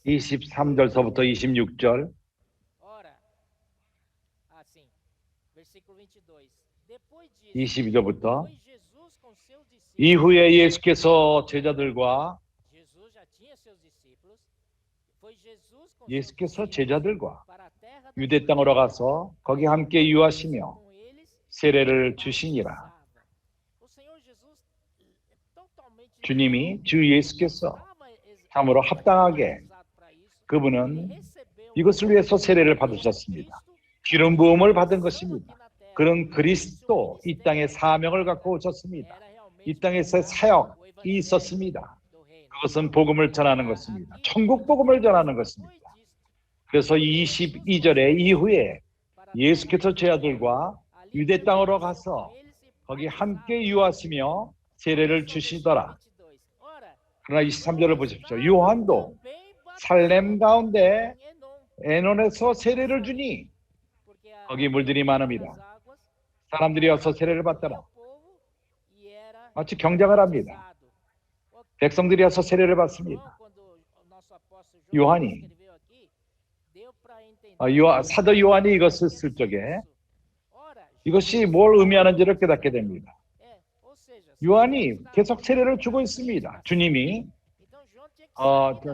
23절서부터 26절 depois 22절부터 foi Jesus com seus discípulos. 이후에 예수께서 제자들과 Jesus já tinha seus discípulos. Foi Jesus com seus 예수께서 discípulos 제자들과 para a terra da 유대 땅으로 가서 거기 함께 유하시며 com eles 세례를 주시니라. o Senhor Jesus totalmente 주님이 주 예수께서 estava 참으로 합당하게 exato para isso. 그분은 Recebeu 이것을 위해서 세례를 받으셨습니다. 기름 부음을 받은 것입니다. aqui na terra. 그런 그리스도 이 땅에 사명을 갖고 오셨습니다. Era realmente 이 땅에서 o 사역이 evangelho 있었습니다. do reino. 그것은 복음을 전하는 것입니다. 천국 복음을 전하는 것입니다. Depois disto, 그래서 22절에 이후에 예수께서 제자들과 유대 땅으로 가서 거기 함께 유하시며 세례를 주시더라. 그러나 23절을 보십시오. 요한도 살렘 가운데 에논에서 세례를 주니 거기 물들이 많음이라. 사람들이 와서 세례를 받더라. 마치 경작을 합니다. 백성들이 와서 세례를 받습니다. 요한이 사도 요한이 이것을 쓸 적에 이것이 뭘 의미하는지를 깨닫게 됩니다. 요한이 계속 세례를 주고 있습니다. 주님이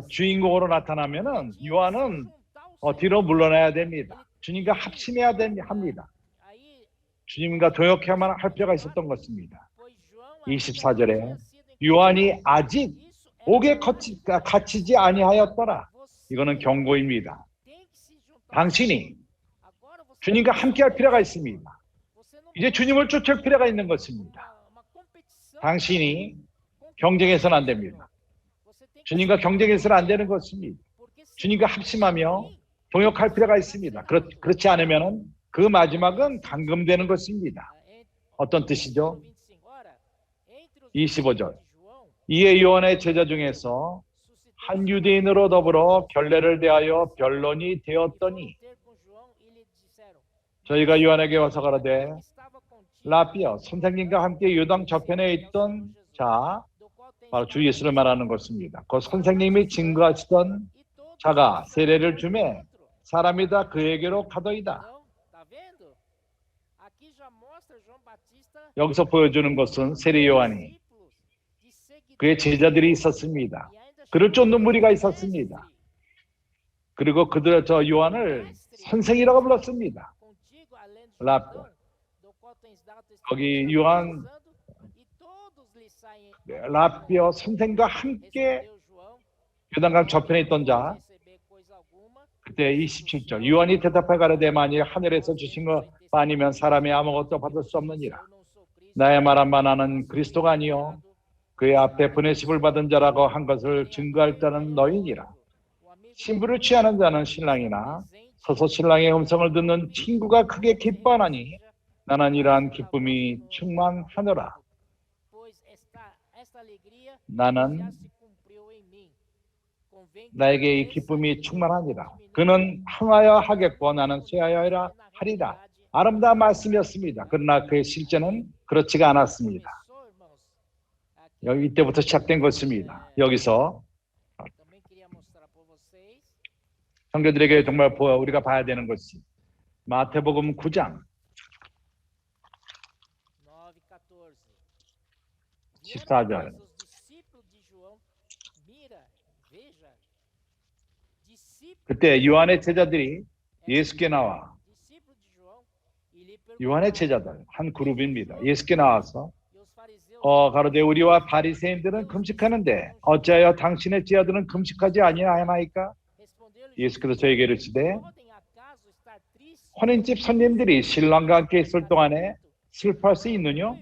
주인공으로 나타나면은 요한은 뒤로 물러나야 됩니다. 주님과 합심해야 합니다. 주님과 동역해야만 할 필요가 있었던 것입니다. 24절에 요한이 아직 옥에 갇히지 아니하였더라. 이거는 경고입니다. 당신이 주님과 함께할 필요가 있습니다. 이제 주님을 쫓을 필요가 있는 것입니다. 당신이 경쟁해서는 안 됩니다. 주님과 경쟁해서는 안 되는 것입니다. 주님과 합심하며 동역할 필요가 있습니다. 그렇지 않으면 그 마지막은 감금되는 것입니다. 어떤 뜻이죠? 25절. 이에 요한의 제자 중에서 한 유대인으로 더불어 결례를 대하여 변론이 되었더니 저희가 요한에게 와서 가라되 라비여 선생님과 함께 요단 저편에 있던 자 바로 주 예수를 말하는 것입니다. 그 선생님이 증거하시던 자가 세례를 주매 사람이 다 그에게로 가더이다. 여기서 보여주는 것은 세례 요한이 그의 제자들이 있었습니다. 그를 쫓는 무리가 있었습니다. 그리고 저 요한을 선생이라고 불렀습니다. 거기 요한 라비어 선생과 함께 요단강 저편에 있던 자 그때 27절 요한이 대답하여 가로되 만일 하늘에서 주신 것 아니면 사람이 아무것도 받을 수 없느니라. 나의 말한 바 나는 그리스도가 아니요 그의 앞에 보내심을 받은 자라고 한 것을 증거할 자는 너희니라. 신부를 취하는 자는 신랑이나 서서 신랑의 음성을 듣는 친구가 크게 기뻐하나니 나는 이러한 기쁨이 충만하노라. 나는 나에게 이 기쁨이 충만하니라. 그는 항하여 하겠고 나는 쇠하여 하리라. 아름다운 말씀이었습니다. 그러나 그의 실제는 그렇지가 않았습니다. 여기 이때부터 시작된 것입니다. 여기서 성도들에게 정말 우리가 봐야 되는 것이 마태복음 9장 14절 그때 요한의 제자들이 예수께 나와 요한의 제자들 한 그룹입니다. 예수께 나와서 가로되 우리와 바리새인들은 금식하는데 어찌하여 당신의 제자들은 금식하지 아니하나이까? 예수께서 저에게 이르시되 혼인집 손님들이 신랑과 함께 있을 동안에 슬퍼할 수 있느냐?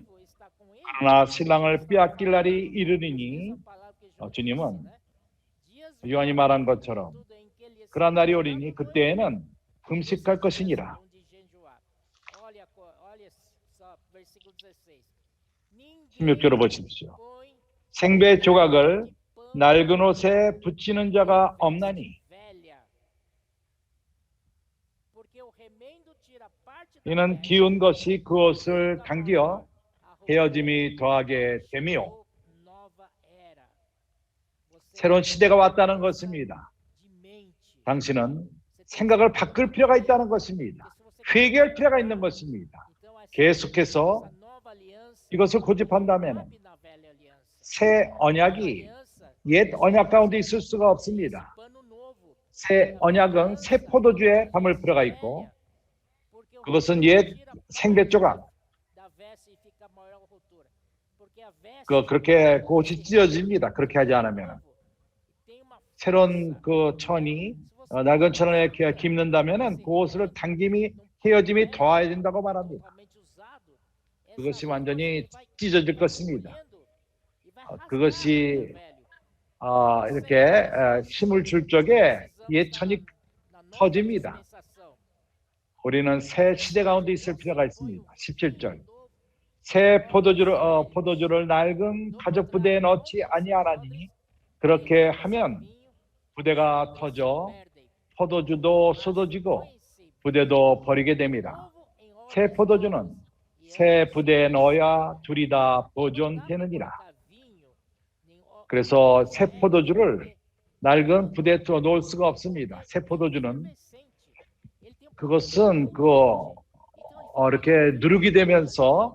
그러나 신랑을 빼앗길 날이 이르리니 주님은 요한이 말한 것처럼 그런 날이 오리니 그때에는 금식할 것이니라. 16절을 보십시오. 생배 조각을 낡은 옷에 붙이는 자가 없나니 이는 기운 것이 그 옷을 당기어 헤어짐이 더하게 되며 새로운 시대가 왔다는 것입니다. 당신은 생각을 바꿀 필요가 있다는 것입니다. 회개할 필요가 있는 것입니다. 계속해서 이것을 고집한다면 새 언약이 옛 언약 가운데 있을 수가 없습니다. 새 언약은 새 포도주에 담을 필요가 있고 그것은 옛 생배 조각 그렇게 그 옷이 찢어집니다. 그렇게 하지 않으면 새로운 그 천이 낡은 천을 깁는다면은 그 옷을 당김이 헤어짐이 더해야 된다고 말합니다. 그것이 완전히 찢어질 것입니다. 그것이 이렇게 힘을 줄 적에 옛 천이 터집니다. 우리는 새 시대 가운데 있을 필요가 있습니다. 17절 새 포도주를 낡은 가죽 부대에 넣지 아니하나니 그렇게 하면 부대가 터져 포도주도 쏟아지고 부대도 버리게 됩니다. 새 포도주는 새 부대에 넣어야 둘이 다 보존되느니라. 그래서 새 포도주를 낡은 부대에 넣을 수가 없습니다. 새 포도주는 그것은 이렇게 누룩이 되면서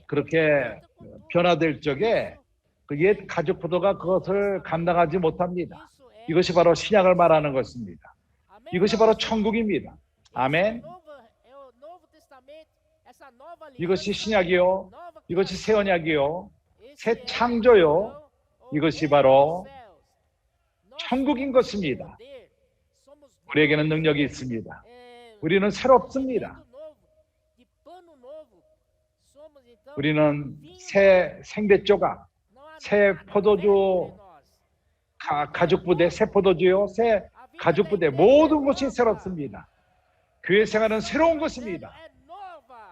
그렇게 변화될 적에 그 옛 가죽 포도가 그것을 감당하지 못합니다. 이것이 바로 신약을 말하는 것입니다. 이것이 바로 천국입니다. 아멘. 이것이 신약이요, 이것이 새 언약이요, 새 창조요, 이것이 바로 천국인 것입니다. 우리에게는 능력이 있습니다. 우리는 새롭습니다. 우리는 새 생대 조각, 새 포도주 가죽 부대, 새 포도주요, 새 가죽 부대, 모든 것이 새롭습니다. 교회 생활은 새로운 것입니다.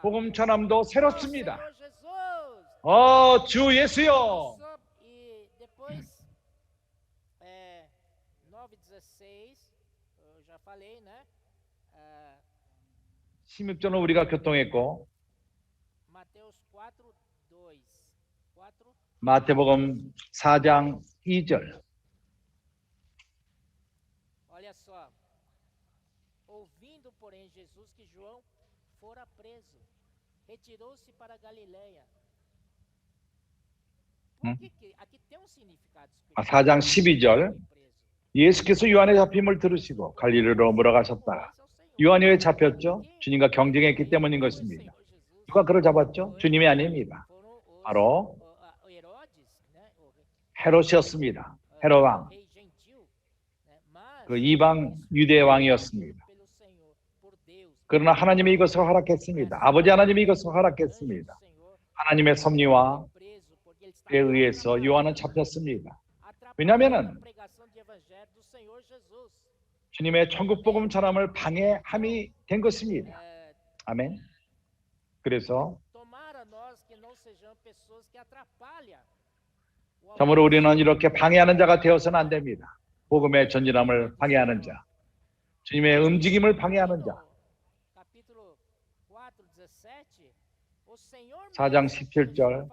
복음 전함도 새롭습니다. 주 예수요. 16절은 우리가 교통했고 마태복음 4장 2절. Olha só. Ouvindo, porém, Jesus que João fora preso, retirou-se para Galiléia. Aqui tem um significado espiritual. 4장 12절. 예수께서 요한의 잡힘을 들으시고 갈릴리로 몰아가셨다. 요한이 왜 잡혔죠? 주님과 경쟁했기 때문인 것입니다. 누가 그를 잡았죠? 주님이 아닙니다. 바로 헤롯이었습니다. 헤롯 왕. 그 이방 유대 왕이었습니다. 그러나 하나님이 이것을 허락했습니다. 아버지 하나님이 이것을 허락했습니다. 하나님의 섭리와 에 의해서 요한은 잡혔습니다. 왜냐하면 주님의 천국 복음 전함을 방해함이 된 것입니다. 아멘. 그래서 참으로 우리는 이렇게 방해하는 자가 되어서는 안 됩니다. 복음의 전진함을 방해하는 자, 주님의 움직임을 방해하는 자. 4장 17절.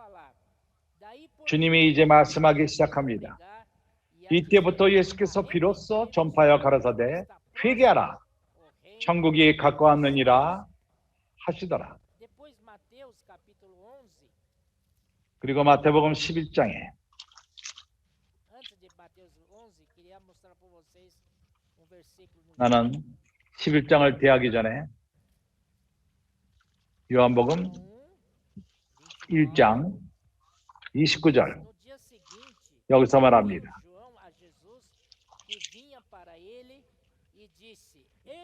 주님이 이제 말씀하기 시작합니다. 이때부터 예수께서 비로소 전파하여 가라사대 회개하라, 천국이 가까웠느니라 하시더라. 그리고 마태복음 11장에 나는 11장을 대하기 전에 요한복음 1장 29절 여기서 말합니다.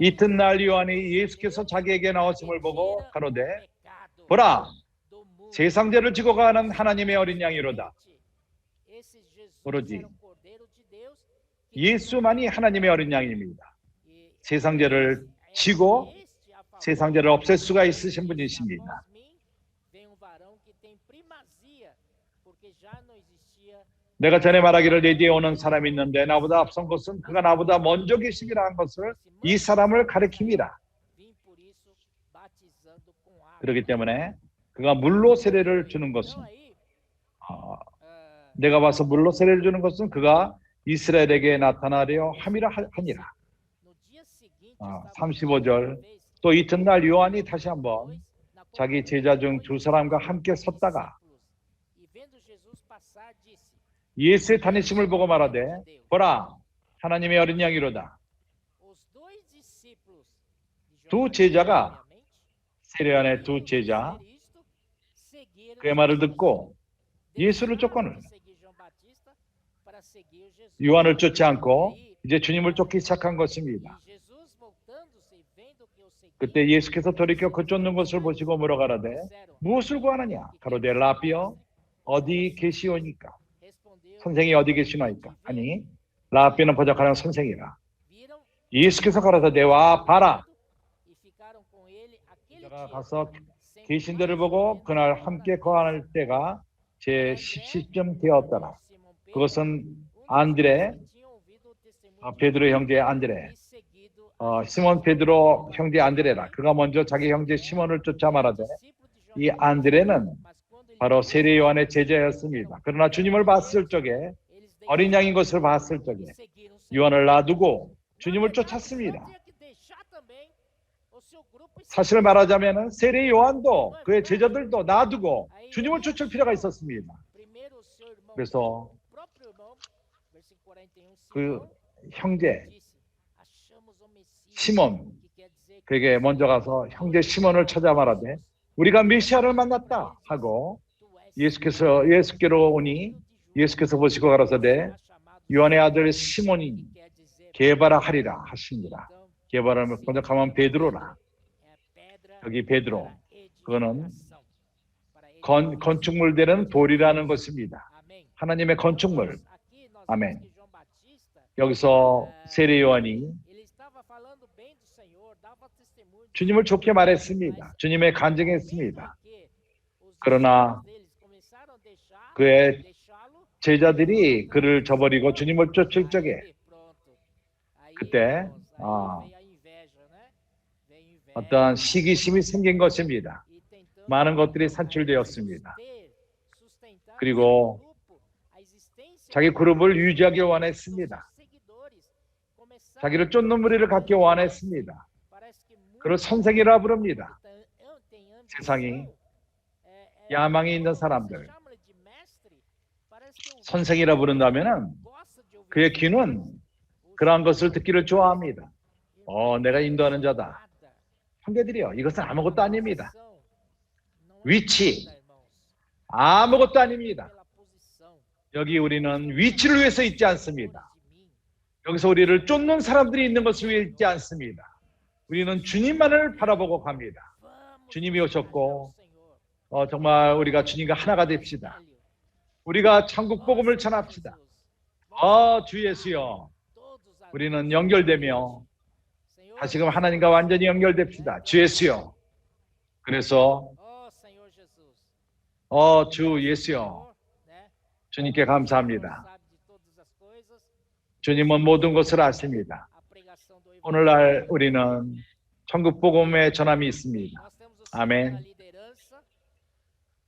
이튿날 요한이 예수께서 자기에게 나오심을 보고 가로되 보라, 세상 죄를 지고 가는 하나님의 어린 양이로다. 오로지 예수만이 하나님의 어린 양입니다. 세상 죄를 지고 세상 죄를 없앨 수가 있으신 분이십니다. 내가 전에 말하기를 내 뒤에 오는 사람이 있는데 나보다 앞선 것은 그가 나보다 먼저 계시기라 한 것을 이 사람을 가리킵니다. 그렇기 때문에 그가 물로 세례를 주는 것은 내가 봐서 물로 세례를 주는 것은 그가 이스라엘에게 나타나려 함이라 하니라. 35절. 또 이튿날 요한이 다시 한번 자기 제자 중 두 사람과 함께 섰다가 예수의 다니심을 보고 말하되 보라, 하나님의 어린 양이로다. 두 제자가 세례안의 두 제자 그의 말을 듣고 예수를 쫓거늘 요한을 쫓지 않고 이제 주님을 쫓기 시작한 것입니다. 그때 예수께서 돌이켜 그 쫓는 것을 보시고 물어가라되 무엇을 구하느냐? 가로되 라비여 어디 계시오니까? 선생이 어디 계시나이까? 아니 라비는 번역하는 선생이라. 예수께서 가라사대 와 봐라. 제가 가서 계신 데를 보고 그날 함께 거할 때가 제 10시쯤 되었더라. 그것은 안드레, 베드로 형제 안드레, 시몬 베드로 형제 안드레라. 그가 먼저 자기 형제 시몬을 쫓아 말하되 이 안드레는 바로 세례 요한의 제자였습니다. 그러나 주님을 봤을 적에 어린 양인 것을 봤을 적에 요한을 놔두고 주님을 쫓았습니다. 사실을 말하자면 세례 요한도 그의 제자들도 놔두고 주님을 쫓을 필요가 있었습니다. 그래서 그 형제 시몬 그에게 먼저 가서 형제 시몬을 찾아 말하되 우리가 메시아를 만났다 하고 예수께로 오니 예수께서 보시고 가라사대 요한의 아들 시몬이 게바라 하리라 하십니다. 게바라는 번역하면 베드로라. 여기 베드로 그거는 건축물 되는 돌이라는 것입니다. 하나님의 건축물. 아멘. 여기서 세례 요한이 주님을 좋게 말했습니다. 주님의 간증했습니다. 그러나 그의 제자들이 그를 저버리고 주님을 쫓을 적에 그때 어떠한 시기심이 생긴 것입니다. 많은 것들이 산출되었습니다. 그리고 자기 그룹을 유지하기 원했습니다. 자기를 쫓는 무리를 갖기 원했습니다. 그를 선생이라 부릅니다. 세상이 야망이 있는 사람들 선생이라 부른다면 그의 귀는 그러한 것을 듣기를 좋아합니다. 내가 인도하는 자다. 형제들이요, 이것은 아무것도 아닙니다. 위치 아무것도 아닙니다. 여기 우리는 위치를 위해서 있지 않습니다. 여기서 우리를 쫓는 사람들이 있는 것을 위해 있지 않습니다. 우리는 주님만을 바라보고 갑니다. 주님이 오셨고 정말 우리가 주님과 하나가 됩시다. 우리가 천국 복음을 전합시다. 주 예수여, 우리는 연결되며 다시금 하나님과 완전히 연결됩시다. 주 예수여. 그래서 주 예수여, 주님께 감사합니다. 주님은 모든 것을 아십니다. 오늘날 우리는 천국 복음의 전함이 있습니다. 아멘.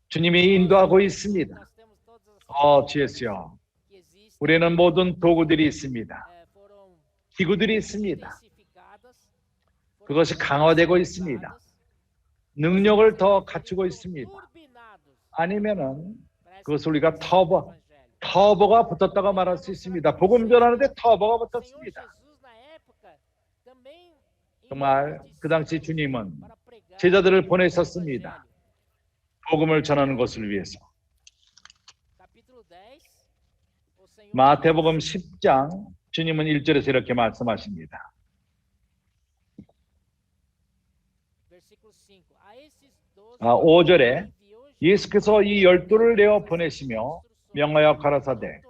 주님이 인도하고 있습니다. 주 예수여, 우리는 모든 도구들이 있습니다. 기구들이 있습니다. 그것이 강화되고 있습니다. 능력을 더 갖추고 있습니다. 아니면은 그것을 우리가 터보가 붙었다고 말할 수 있습니다. 복음 전하는데 터보가 붙었습니다. 정말 그 당시 주님은 제자들을 보내셨습니다. 복음을 전하는 것을 위해서. 마태복음 10장 주님은 1절에서 이렇게 말씀하십니다. 5절에 예수께서 이 12를 내어 보내시며 명하여 가라사대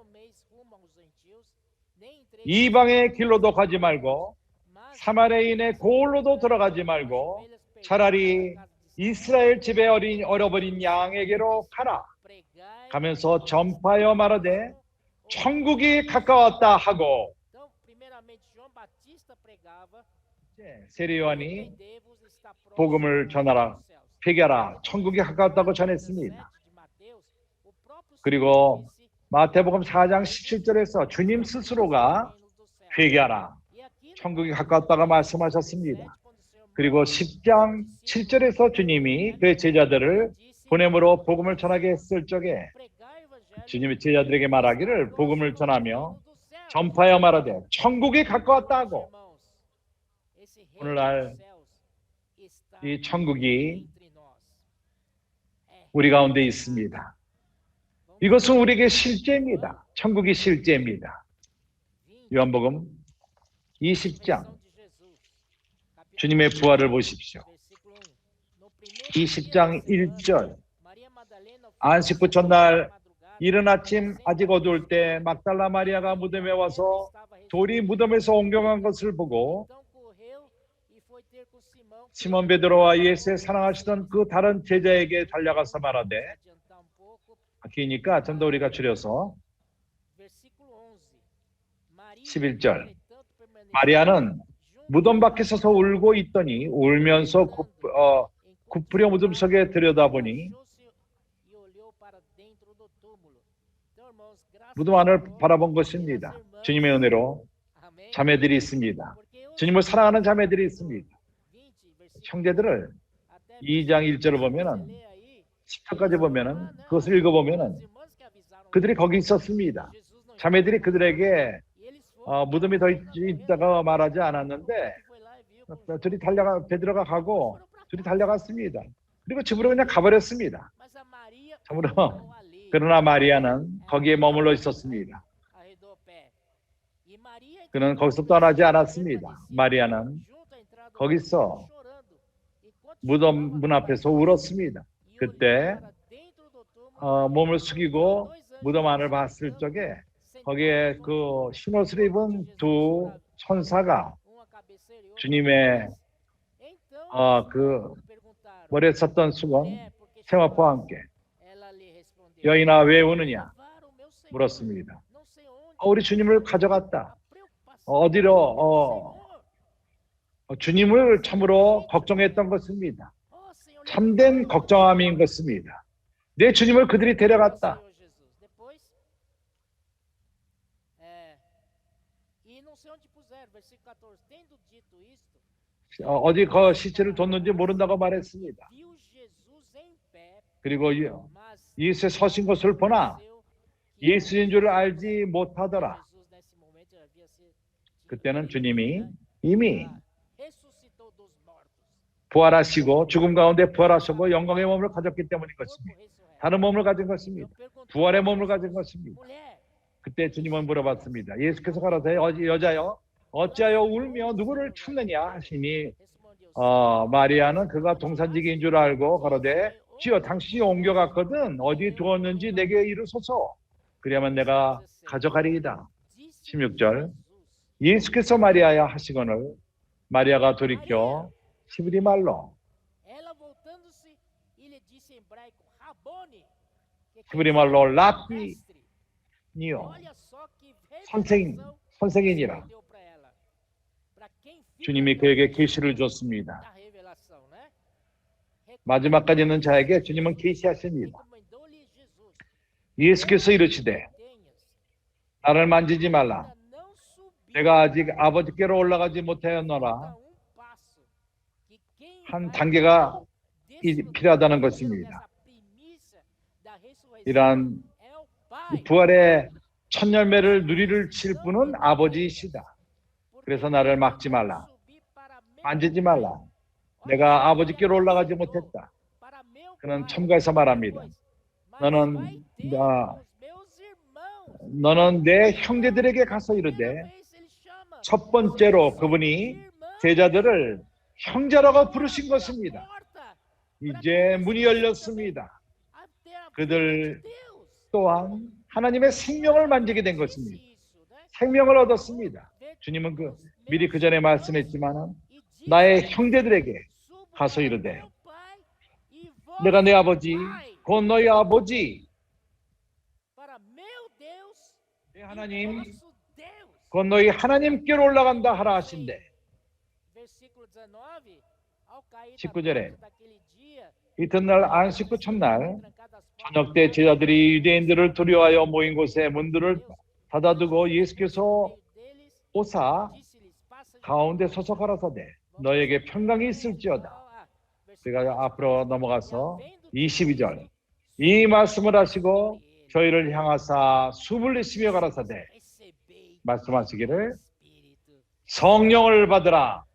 이방의 길로도 가지 말고 사마리아인의 고을로도 들어가지 말고 차라리 이스라엘 집에 어려버린 양에게로 가라. 가면서 전파하여 말하되 천국이 가까웠다 하고 세례 요한이 복음을 전하라, 회개하라, 천국이 가까웠다고 전했습니다. 그리고 마태복음 4장 17절에서 주님 스스로가 회개하라, 천국이 가까웠다고 말씀하셨습니다. 그리고 10장 7절에서 주님이 그의 제자들을 보냄으로 복음을 전하게 했을 적에 주님이 제자들에게 말하기를 복음을 전하며 전파하여 말하되 천국이 가까웠다 하고, 오늘날 이 천국이 우리 가운데 있습니다. 이것은 우리에게 실제입니다. 천국이 실제입니다. 요한복음 20장 주님의 부활을 보십시오. 20장 1절 안식부 첫날 이른 아침 아직 어두울 때 막달라 마리아가 무덤에 와서 돌이 무덤에서 옮겨간 것을 보고 시몬 베드로와 예수의 사랑하시던 그 다른 제자에게 달려가서 말하되 기니까 좀 더 우리가 줄여서 11절. 마리아는 무덤 밖에 서서 울고 있더니 울면서 굽으려 무덤 속에 들여다보니 무덤 안을 바라본 것입니다. 주님의 은혜로 자매들이 있습니다. 주님을 사랑하는 자매들이 있습니다. 형제들을 2장 1절을 보면은 10절까지 보면은 그것을 읽어보면은 그들이 거기 있었습니다. 자매들이 그들에게 무덤이 더 있다가 말하지 않았는데 베드로가 가고 둘이 달려갔습니다. 그리고 집으로 그냥 가버렸습니다. 참으로 그러나 마리아는 거기에 머물러 있었습니다. 그는 거기서 떠나지 않았습니다. 마리아는 거기서 무덤 문 앞에서 울었습니다. 그때 몸을 숙이고 무덤 안을 봤을 적에 거기에 그 흰옷을 입은 두 천사가 주님의 그 머리에 썼던 수건 세마포와 함께 여인아 왜 우느냐 물었습니다. 우리 주님을 가져갔다. 어디로 주님을 참으로 걱정했던 것입니다. 참된 걱정함인 것입니다. 내 주님을 그들이 데려갔다. 어디 그 시체를 뒀는지 모른다고 말했습니다. 그리고 예수의 서신 것을 보나 예수인 줄 알지 못하더라. 그때는 주님이 이미 부활하시고 죽음 가운데 부활하시고 영광의 몸을 가졌기 때문인 것입니다. 다른 몸을 가진 것입니다. 부활의 몸을 가진 것입니다. 그때 주님은 물어봤습니다. 예수께서 가라사대 여자여 어찌하여 울며 누구를 찾느냐 하시니 마리아는 그가 동산지기인 줄 알고 가로되 주여 당신이 옮겨갔거든 어디 두었는지 내게 이르소서 그리하면 내가 가져가리이다. 16절 예수께서 마리아야 하시거늘 마리아가 돌이켜 히브리 말로 라비니요 선생이니라. 주님이 그에게 계시를 줬습니다. 마지막까지 있는 자에게 주님은 계시하십니다. 예수께서 이르시되 나를 만지지 말라. 내가 아직 아버지께로 올라가지 못하였노라. 한 단계가 필요하다는 것입니다. 이러한 부활의 첫 열매를 누리를 칠 분은 아버지이시다. 그래서 나를 막지 말라. 만지지 말라. 내가 아버지께로 올라가지 못했다. 그는 첨가해서 말합니다. 너는 내 형제들에게 가서 이르되 첫 번째로 그분이 제자들을 형제라고 부르신 것입니다. 이제 문이 열렸습니다. 그들 또한 하나님의 생명을 만지게 된 것입니다. 생명을 얻었습니다. 주님은 미리 그 전에 말씀했지만 나의 형제들에게 가서 이르되 내가 내 아버지 곧 너희 아버지 내 하나님 곧 너희 하나님께로 올라간다 하라 하신대. 19절에 이튿날 안식구 첫날 저녁 때 제자들이 유대인들을 두려워하여 모인 곳에 문들을 닫아두고 예수께서 오사 가운데 서서 가라사대 너에게 평강이 있을지어다. 우리가 앞으로 넘어가서 22절 이 말씀을 하시고 저희를 향하사 숨을 내쉬며 가라사대 말씀하시기를 성령을 받으라.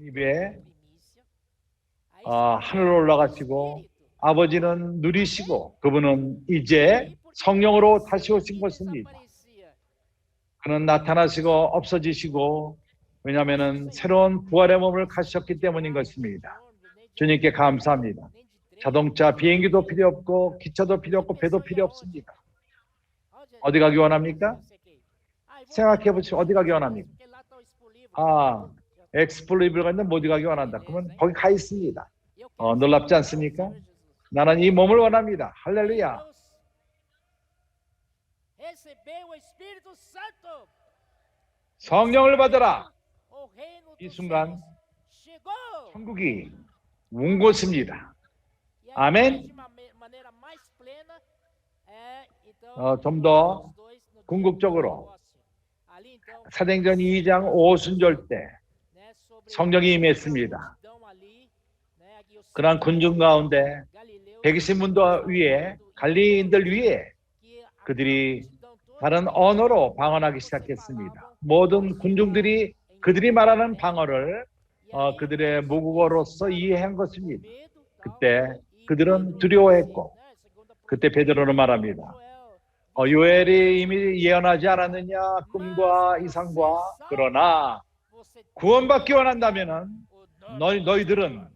입에 하늘로 올라가시고 아버지는 누리시고 그분은 이제 성령으로 다시 오신 것입니다. 그는 나타나시고 없어지시고 왜냐하면 새로운 부활의 몸을 가지셨기 때문인 것입니다. 주님께 감사합니다. 자동차, 비행기도 필요 없고 기차도 필요 없고 배도 필요 없습니다. 어디 가기 원합니까? 생각해 보시오. 어디 가기 원합니까? 엑스플로이브가 있는 못 가기 원한다. 그러면 거기 가 있습니다. Eu quero 놀랍지 ser 않습니까? Senhor Jesus. 나는 이 몸을 원합니다. 할렐루야. Receber o Espírito Santo. 성령을 받아라. O reino 이 dos 순간 céus chegou. 천국이 온 곳입니다. E 아멘. de maneira mais plena é então 좀 더 os dois no dia 궁극적으로 do Pentecostes. Ali então 사도행전 2장 오순절 때 né, sobre 성령이 a 임했습니다. multidão ali, né, aqui os 그러한 군중 가운데 galileus 120문도 위에 갈릴리인들 위에 que a 그들이 multidão toda 다른 언어로 방언하기 시작했습니다. 모든 군중들이 그들이 말하는 방언을 그들의 모국어로서 이해한 것입니다. 그때 그들은 두려워했고 그때 베드로는 말합니다. 요엘이 이미 예언하지 않았느냐 꿈과 이상과 그러나 구원받기 원한다면은 너희들은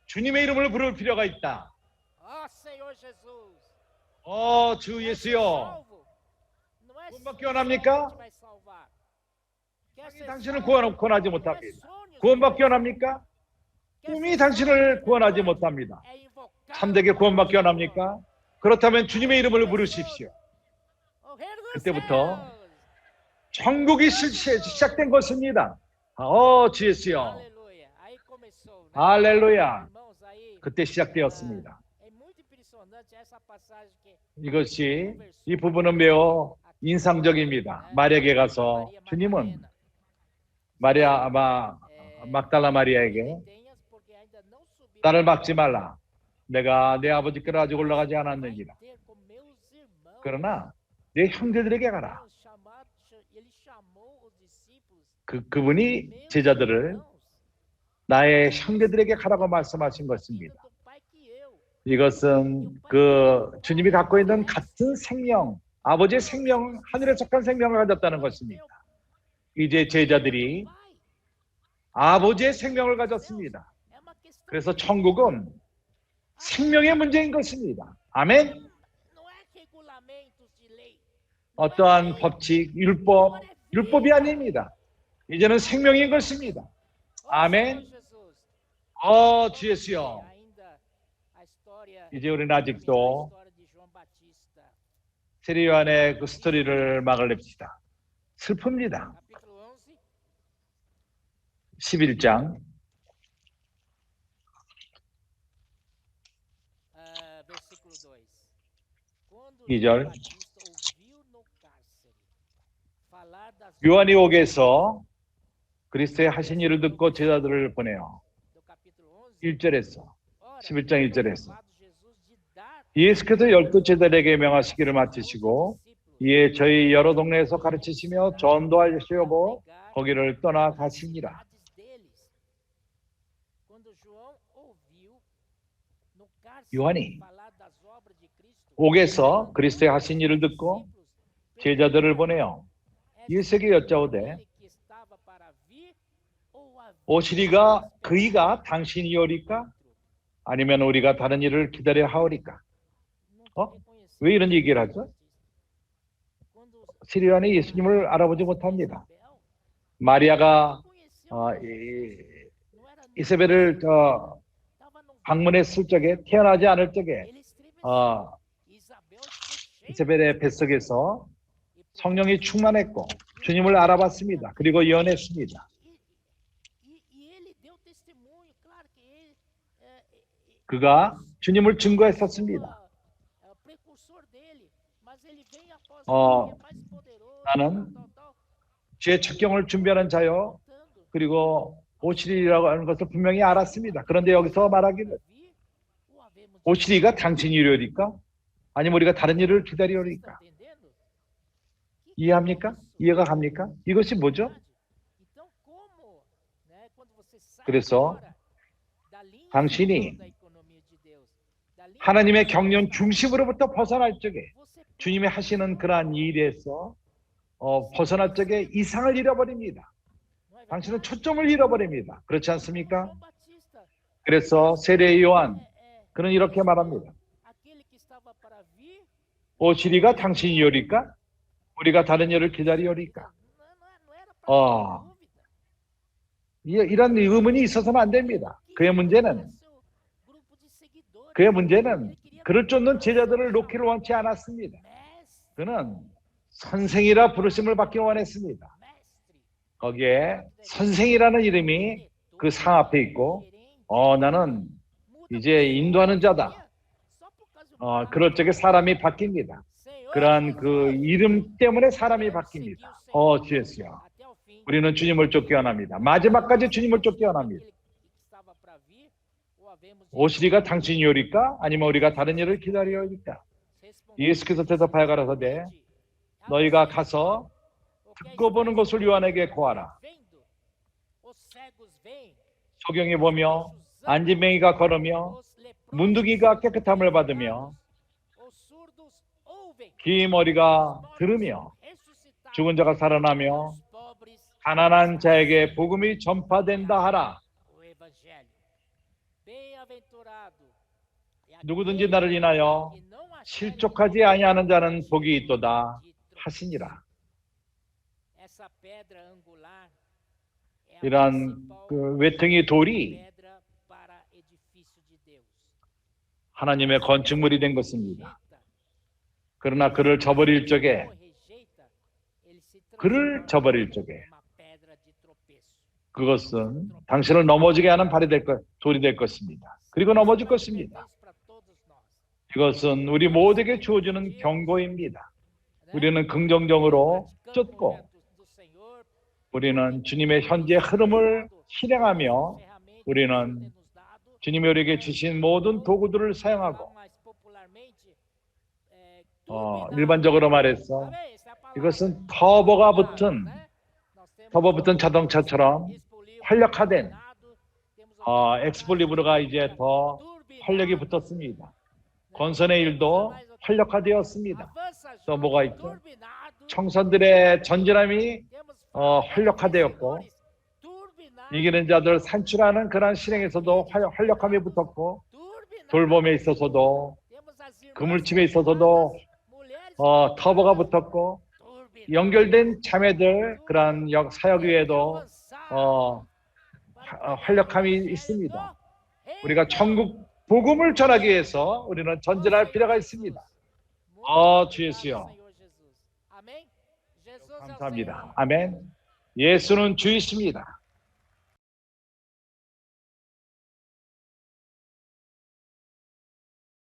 주님의 이름을 부를 필요가 있다. 주 예수여 구원받기 원합니까? 땅이 당신을 구원하지 못합니다. 구원받기 원합니까? 꿈이 당신을 구원하지 못합니다. 참되게 구원받기 원합니까? 그렇다면 주님의 이름을 부르십시오. 그때부터 천국이 시작된 것입니다. 주 예수여. 할렐루야. 그때 시작되었습니다. 이것이 이 부분은 매우 인상적입니다. 마리아에게 가서 주님은 막달라 마리아에게 나를 막지 말라. 내가 내 아버지께로 아직 올라가지 않았느니라. 그러나 내 형제들에게 가라. 그분이 제자들을 나의 형제들에게 가라고 말씀하신 것입니다. 이것은 주님이 갖고 있는 같은 생명, 아버지의 생명, 하늘에 속한 생명을 가졌다는 것입니다. 이제 제자들이 아버지의 생명을 가졌습니다. 그래서 천국은 생명의 문제인 것입니다. 아멘. 어떠한 법칙, 율법이 아닙니다. 이제는 생명인 것입니다. 아멘. 주 예수여. 이제 우리는 아직도 세례 요한의 그 스토리를 막을 냅시다. 슬픕니다. 11장 2절 요한이 옥에서 그리스도의 하신 일을 듣고 제자들을 보내요. 1절에서 11장 1절에서 예수께서 12제자에게 명하시기를 마치시고 이에 저희 여러 동네에서 가르치시며 전도하시려고 거기를 떠나 가시니라. 요한이 옥에서 그리스도의 하신 일을 듣고 제자들을 보내요. 예수에게 여짜오되 오시리가 그이가 당신이 오리까? 아니면 우리가 다른 일을 기다려 하오리까? 왜 이런 얘기를 하죠? 세례 요한이 예수님을 알아보지 못합니다. 마리아가 이세벨을 방문했을 적에 태어나지 않을 적에 이세벨의 뱃속에서 성령이 충만했고 주님을 알아봤습니다. 그리고 예언했습니다. 그가 주님을 증거했었습니다. 나는 주의 첩경을 준비하는 자요. 그리고 오시리라고 하는 것을 분명히 알았습니다. 그런데 여기서 말하기를 오시리가 당신이 이르리까? 아니면 우리가 다른 일을 기다리오리까? 이해합니까? 이해가 갑니까? 이것이 뭐죠? 그래서 당신이 하나님의 경륜 중심으로부터 벗어날 적에 주님이 하시는 그러한 일에서 벗어날 적에 이상을 잃어버립니다. 당신은 초점을 잃어버립니다. 그렇지 않습니까? 그래서 세례 요한 그는 이렇게 말합니다. 오시리가 당신이 오리까? 우리가 다른 일을 기다리오리까? 이런 의문이 있어서는 안 됩니다. 그의 문제는 그를 쫓는 제자들을 놓기를 원치 않았습니다. 그는 선생이라 부르심을 받기 원했습니다. 거기에 선생이라는 이름이 그 상 앞에 있고 나는 이제 인도하는 자다. 그럴 적에 사람이 바뀝니다. 그러한 그 이름 때문에 사람이 바뀝니다. 주 예수여, 우리는 주님을 쫓기 원합니다. 마지막까지 주님을 쫓기 원합니다. 오시리가 당신이 오리까? 아니면 우리가 다른 일을 기다려올까? 예수께서 대답하여 가라사대 너희가 가서 듣고 보는 것을 요한에게 고하라. 소경이 보며 안진뱅이가 걸으며 문둥이가 깨끗함을 받으며 귀머리가 들으며 죽은 자가 살아나며 가난한 자에게 복음이 전파된다 하라. 누구든지 나를 인하여 실족하지 아니하는 자는 복이 있도다 하시니라. 이러한 그 외퉁이 돌이 하나님의 건축물이 된 것입니다. 그러나 그를 저버릴 적에 그것은 당신을 넘어지게 하는 돌이 될 것입니다. 그리고 넘어질 것입니다. 이것은 우리 모두에게 주어지는 경고입니다. 우리는 긍정적으로 쫓고 우리는 주님의 현재 흐름을 실행하며 우리는 주님이 우리에게 주신 모든 도구들을 사용하고 일반적으로 말해서 이것은 터보가 붙은 자동차처럼 활력화된 엑스폴리브르가 이제 더 활력이 붙었습니다. 건선의 일도 활력화되었습니다. 또 뭐가 있죠? 청선들의 전진함이 활력화되었고 이기는 자들 산출하는 그러한 실행에서도 활력함이 붙었고 돌봄에 있어서도 그물침에 있어서도 터보가 붙었고 연결된 자매들 그러한 사역 위에도 활력함이 있습니다. 우리가 천국 복음을 전하기 위해서 우리는 전진할 필요가 있습니다. 주 예수여, 감사합니다. 아멘. 예수는 주이십니다.